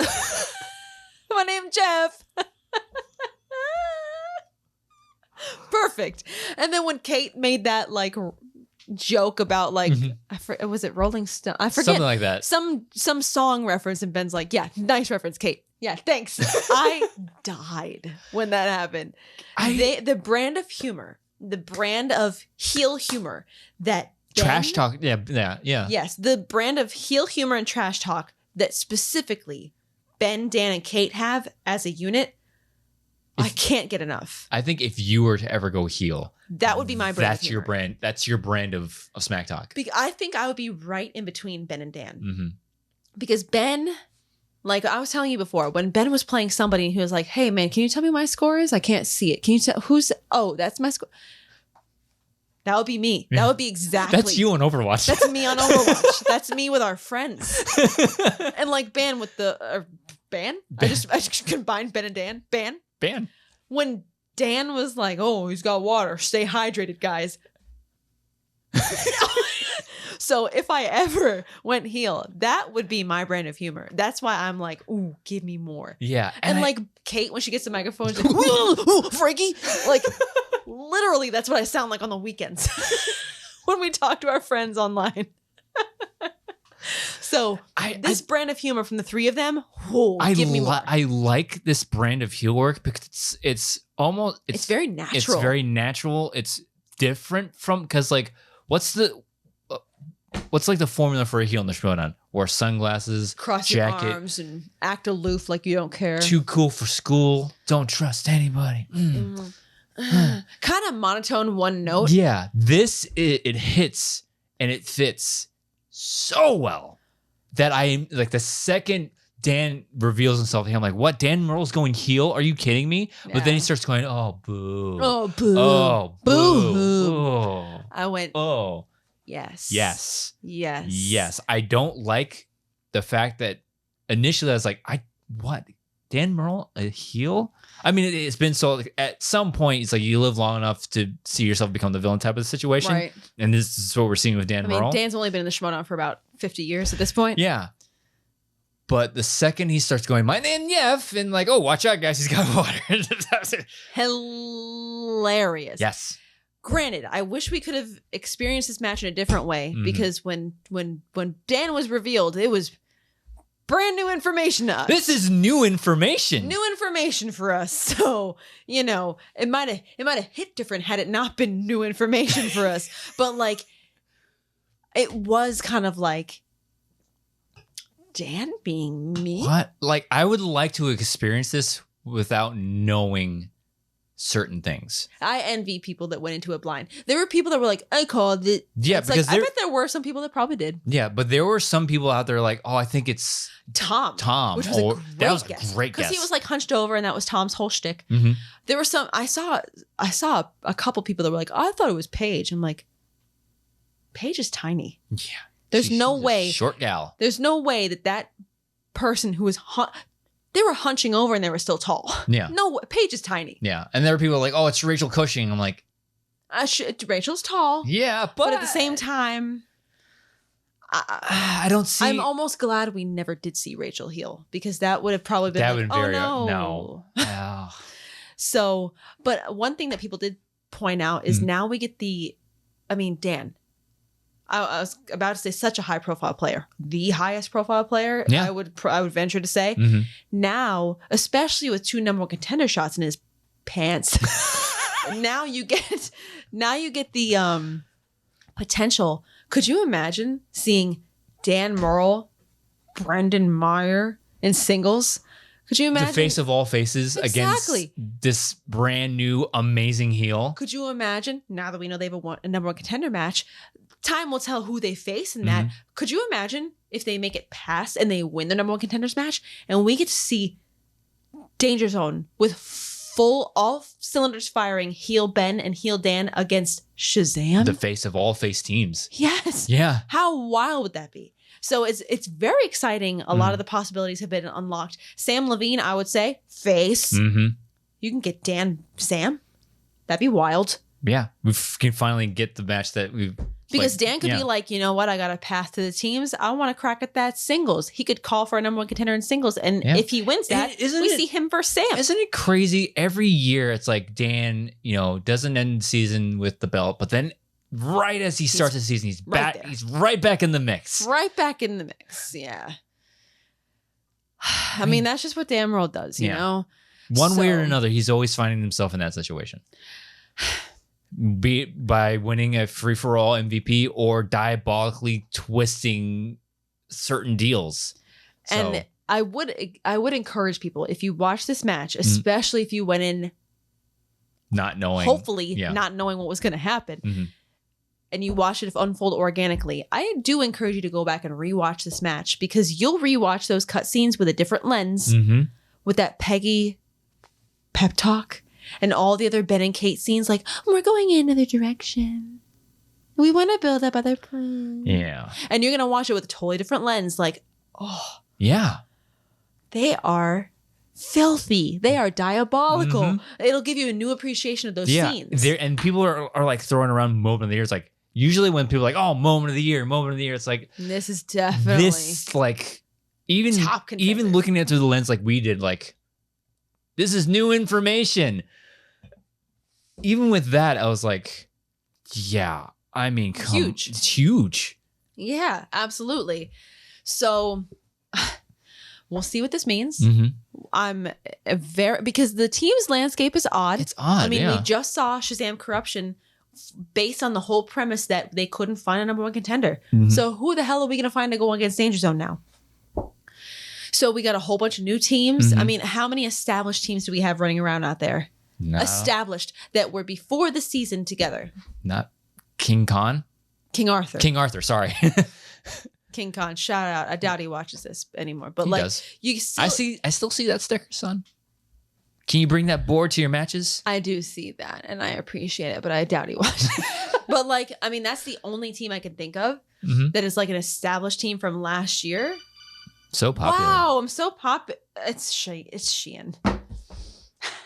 "My name's Geoff." Perfect. And then when Kate made that joke about was it Rolling Stone? I forget. Something like that. Some song reference, and Ben's like, "Yeah, nice reference, Kate. Yeah, thanks." I died when that happened. The brand of humor, the brand of heel humor that trash talk. Yeah. Yes, the brand of heel humor and trash talk that specifically Ben, Dan, and Kate have as a unit. I can't get enough. I think if you were to ever go heel, that would be my brand. That's your brand. That's your brand of smack talk. I think I would be right in between Ben and Dan. Mm-hmm. Because Ben, like I was telling you before, when Ben was playing somebody and he was like, "Hey man, can you tell me my score is? I can't see it. Can you tell that's my score?" That would be me. Yeah. That would be exactly. That's you on Overwatch. That's me on Overwatch. That's me with our friends. And like Ben with the Ben. I just combined Ben and Dan. Ben. When Dan was like, "Oh, he's got water. Stay hydrated, guys." So if I ever went heel, that would be my brand of humor. That's why I'm like, "Ooh, give me more." Yeah. And like Kate, when she gets the microphone, she's like, "Ooh, Frankie." Like literally, that's what I sound like on the weekends when we talk to our friends online. So this brand of humor from the three of them, give me more. I like this brand of heel work because it's very natural. It's very natural. It's different from because what's like the formula for a heel in the Schmoedown? Wear sunglasses, cross jacket, your arms, and act aloof like you don't care. Too cool for school. Don't trust anybody. Kind of monotone, one note. Yeah, this it hits and it fits so well that I like the second Dan reveals himself. I'm like, "What? Dan Murrell's going heel? Are you kidding me?" Yeah. But then he starts going, "Oh boo! Oh boo! Oh boo! Boo. I went, "Oh yes, yes, yes, yes." I don't like the fact that initially I was like, what? Dan Murrell a heel? I mean, it's been so. At some point, it's like you live long enough to see yourself become the villain type of the situation, right? And this is what we're seeing with Dan Murrell. Dan's only been in the Schmoedown for about 50 years at this point. Yeah, but the second he starts going, "My name Geoff," and like, "Oh, watch out, guys, he's got water." Hilarious. Yes. Granted, I wish we could have experienced this match in a different way because when Dan was revealed, it was brand new information to us. This is new information. New information for us. So, it might have hit different had it not been new information for us. But it was kind of like Dan being me. What? Like, I would like to experience this without knowing certain things. I envy people that went into it blind. There were people that were like, "I called it." Yeah, it's because I bet there were some people that probably did. Yeah, but there were some people out there like, "Oh, I think it's Tom, which was a great guess because he was hunched over, and that was Tom's whole shtick. Mm-hmm. There were some I saw a couple people that were like, "Oh, I thought it was Paige." I'm like, Paige is tiny. Yeah, there's no way short gal. There's no way that person who was they were hunching over and they were still tall. Yeah, no, Paige is tiny. Yeah, and there were people like, "Oh, it's Rachel Cushing." I'm like, Rachel's tall. Yeah, but at the same time, I don't see. I'm almost glad we never did see Rachel heel because that would have probably been that would no. No. So, but one thing that people did point out is now we get Dan. I was about to say such a high profile player, the highest profile player. Yeah. I would venture to say. Now, especially with 2 number 1 contender shots in his pants, now you get the potential. Could you imagine seeing Dan Murrell, Brendan Meyer in singles? Could you imagine? The face of all faces against this brand new amazing heel. Could you imagine, now that we know they have a number 1 contender match, time will tell who they face in that. Could you imagine if they make it past and they win the number 1 contenders match and we get to see Danger Zone with all cylinders firing, heel Ben and heel Dan against Shazam? The face of all face teams. Yes. Yeah. How wild would that be? So it's very exciting. A lot of the possibilities have been unlocked. Sam Levine, I would say, face. You can get Sam. That'd be wild. Yeah. We can finally get the match that we've... Because Dan could be like, you know what? I got a path to the teams. I want to crack at that singles. He could call for a number 1 contender in singles. And if he wins that, see him versus Sam. Isn't it crazy? Every year it's like Dan, doesn't end the season with the belt, but then right as he starts the season, he's back. He's right back in the mix. Right back in the mix. Yeah. I mean, that's just what Dan Murrell does, you know? One way or another, he's always finding himself in that situation. Be it by winning a free-for-all MVP or diabolically twisting certain deals. And I would encourage people, if you watch this match, especially if you went in not knowing, hopefully not knowing what was going to happen, and you watch it unfold organically, I do encourage you to go back and rewatch this match, because you'll rewatch those cutscenes with a different lens, with that Peggy pep talk. And all the other Ben and Kate scenes, like, we're going in another direction. We want to build up other plans. Yeah. And you're going to watch it with a totally different lens. Like, oh. Yeah. They are filthy. They are diabolical. It'll give you a new appreciation of those scenes. And people are like throwing around moment of the year. It's like, usually when people are like, oh, moment of the year, it's like. This is definitely. This, like, even top contender. Even looking at it through the lens like we did, like, this is new information. Even with that, I was like, yeah, I mean, huge. It's huge. Yeah, absolutely. So we'll see what this means. I'm because the team's landscape is odd. It's odd. I mean, we just saw Shazam Corruption based on the whole premise that they couldn't find a number 1 contender. So who the hell are we going to find to go against Danger Zone now? So we got a whole bunch of new teams. I mean, how many established teams do we have running around out there? No. Established that were before the season together. Not King Arthur. King Arthur, sorry. King Khan, shout out. I doubt he watches this anymore. But he does. You still, I still see that sticker, son. Can you bring that board to your matches? I do see that, and I appreciate it, but I doubt he watches. But I mean, that's the only team I can think of that is like an established team from last year. So popular. Wow, I'm so popular. It's Shein.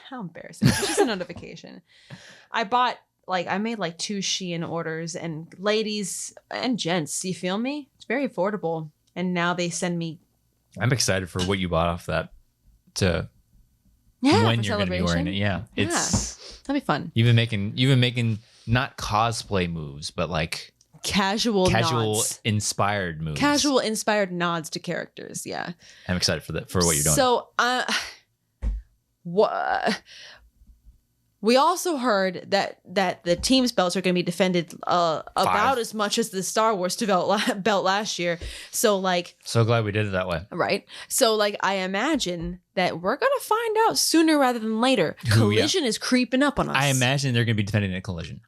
How embarrassing. It's just a notification. I made like 2 Shein orders, and ladies and gents, you feel me? It's very affordable. And now they send me. I'm excited for what you bought off that when you're going to be wearing it. Yeah. That'll be fun. You've been making not cosplay moves, but like casual nods. Inspired moves. Casual inspired nods to characters. Yeah. I'm excited for what you're doing. So, we also heard that the team's belts are going to be defended about as much as the Star Wars belt last year. So so glad we did it that way. Right. So I imagine that we're going to find out sooner rather than later. Collision is creeping up on us. I imagine they're going to be defending at Collision.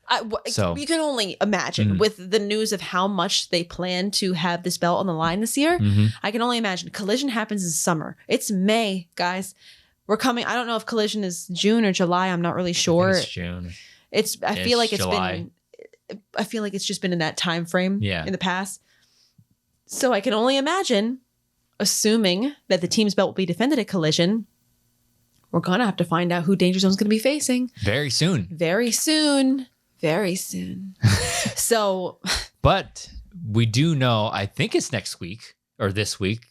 So you can only imagine with the news of how much they plan to have this belt on the line this year. I can only imagine. Collision happens in summer. It's May, guys. We're coming. I don't know if Collision is June or July. I'm not really sure. It's June. I feel like it's July. I feel like it's just been in that time frame in the past. So I can only imagine, assuming that the team's belt will be defended at Collision, we're gonna have to find out who Danger Zone's gonna be facing very soon. Very soon. Very soon. So, but we do know. I think it's next week or this week.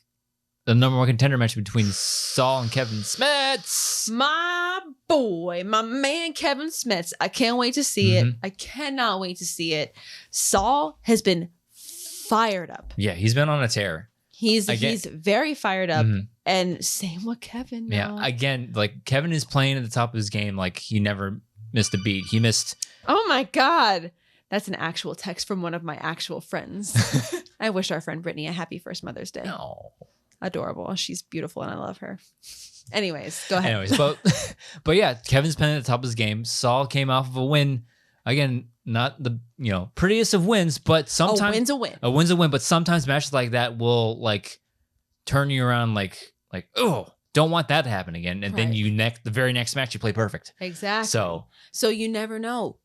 the number one contender match between Saul and Kevin Smets. My boy, my man Kevin Smets. I can't wait to see it. I cannot wait to see it. Saul has been fired up. Yeah, he's been on a tear. He's very fired up. And same with Kevin. Yeah, again, like Kevin is playing at the top of his game. Like he never missed a beat. He missed. Oh my God. That's an actual text from one of my actual friends. I wish our friend Brittany a happy first Mother's Day. No. Adorable. She's beautiful and I love her. Anyways, go ahead. Anyways, but yeah, Kevin's playing at the top of his game. Saul came off of a win. Again, not the prettiest of wins, but sometimes a win's a win. A win's a win, but sometimes matches like that will like turn you around like oh, don't want that to happen again. And then the very next match you play perfect. Exactly. So you never know.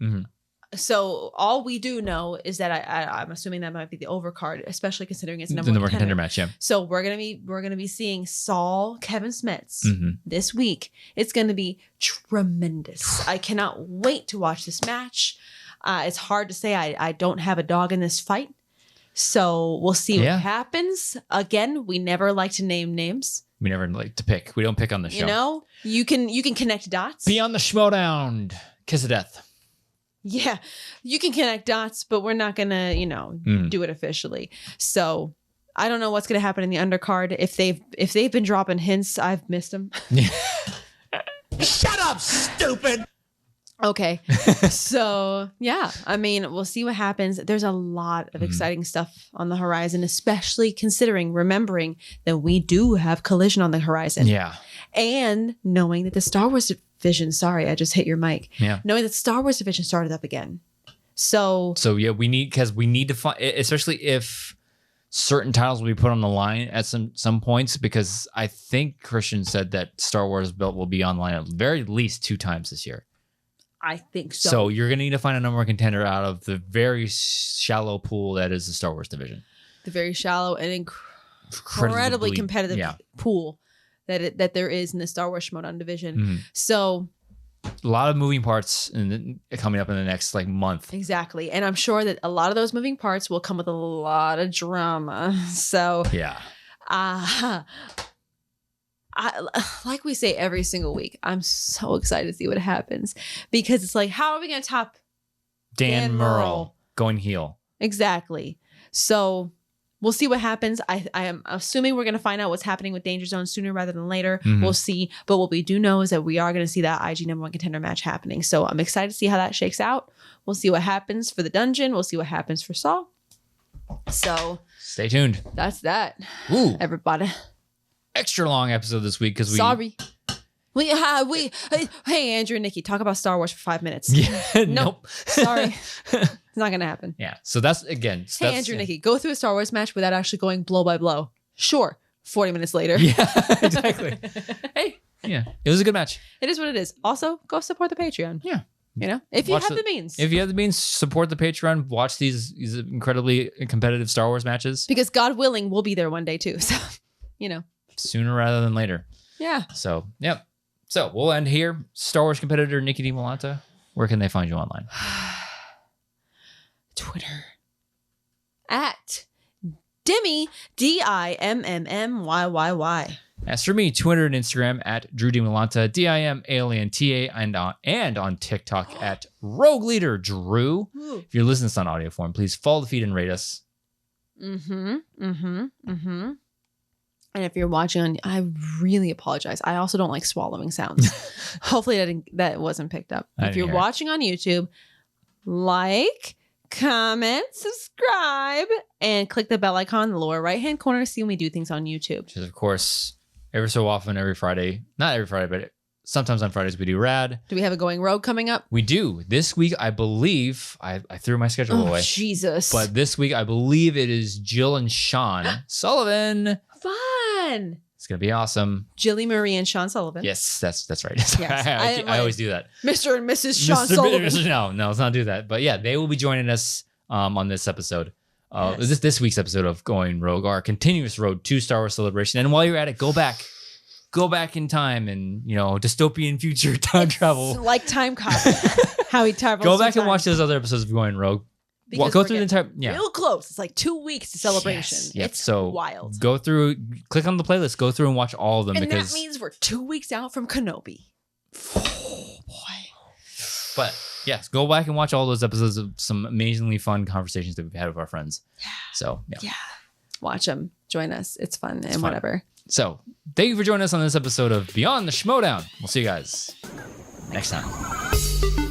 So all we do know is that I'm assuming that might be the overcard, especially considering it's number one contender match. Yeah. So we're gonna be seeing Saul Kevin Smets this week. It's gonna be tremendous. I cannot wait to watch this match. It's hard to say I don't have a dog in this fight. So we'll see what happens. Again, we never like to name names. We never like to pick. We don't pick on the show. You know, you can connect dots. Be on the Schmoedown. Kiss of death. Yeah, you can connect dots, but we're not gonna, do it officially. So I don't know what's gonna happen in the undercard. If they've been dropping hints, I've missed them. Shut up, stupid. Okay, so yeah, I mean, we'll see what happens. There's a lot of exciting stuff on the horizon, especially remembering that we do have Collision on the horizon. Yeah, and knowing that the Star Wars division. Sorry, I just hit your mic. Yeah, knowing that the Star Wars division started up again. So yeah, we need to find, especially if certain titles will be put on the line at some points, because I think Christian said that Star Wars belt will be online at very least 2 times this year. I think so. So you're going to need to find a number one contender out of the very shallow pool that is the Star Wars division. The very shallow and incredibly competitive pool that there is in the Star Wars Schmoedown division. So a lot of moving parts coming up in the next month. Exactly. And I'm sure that a lot of those moving parts will come with a lot of drama. So yeah. Like we say every single week, I'm so excited to see what happens, because it's like, how are we going to top Dan Murrell going heel? Exactly. So we'll see what happens. I am assuming we're going to find out what's happening with Danger Zone sooner rather than later. We'll see. But what we do know is that we are going to see that IG number one contender match happening. So I'm excited to see how that shakes out. We'll see what happens for the dungeon. We'll see what happens for Saul. So stay tuned. That's that. Ooh. Everybody. Extra long episode this week because Sorry. Hey, Andrew and Nicki, talk about Star Wars for 5 minutes. Yeah, nope. Sorry. It's not going to happen. Yeah. So that's, Hey, Andrew and Nicki, go through a Star Wars match without actually going blow by blow. Sure. 40 minutes later. Yeah, exactly. Hey. Yeah. It was a good match. It is what it is. Also, go support the Patreon. Yeah. If you have the means. If you have the means, support the Patreon. Watch these incredibly competitive Star Wars matches. Because God willing, we'll be there one day too. So, Sooner rather than later. Yeah. So, yep. So we'll end here. Star Wars competitor Nicki Dimalanta. Where can they find you online? Twitter. At Dimmy, DIMMMYYY. As for me, Twitter and Instagram at Drew Dimalanta, DIMALANTA, and on TikTok at Rogue Leader Drew. Ooh. If you're listening to this on audio form, please follow the feed and rate us. And if you're watching I really apologize. I also don't like swallowing sounds. Hopefully that wasn't picked up. If you're watching on YouTube, like, comment, subscribe, and click the bell icon in the lower right-hand corner to see when we do things on YouTube. Which is, of course, every so often, every Friday. Not every Friday, but sometimes on Fridays we do Rad. Do we have a Going Rogue coming up? We do. This week, I believe, I threw my schedule away. Jesus. But this week, I believe it is Jill and Sean Sullivan. Fun. It's going to be awesome. Jilly Marie and Sean Sullivan. Yes, that's right. Yes. I always do that. Mr. and Mrs. Sean Sullivan. No, let's not do that. But yeah, they will be joining us on this episode. This week's episode of Going Rogue, our continuous road to Star Wars Celebration. And while you're at it, go back in time and, dystopian future time travel. Like Time Cop. How he travels. Go back and watch those other episodes of Going Rogue. Well, go through the entire. Yeah. Real close. It's like 2 weeks to celebration. Yes. Yep. It's so wild. Go through, click on the playlist, go through and watch all of them And because that means we're 2 weeks out from Kenobi. Oh boy. But yes, go back and watch all those episodes of some amazingly fun conversations that we've had with our friends. Yeah. So yeah. Watch them. Join us. It's fun and whatever. So thank you for joining us on this episode of Beyond the Schmoedown. We'll see you guys next time.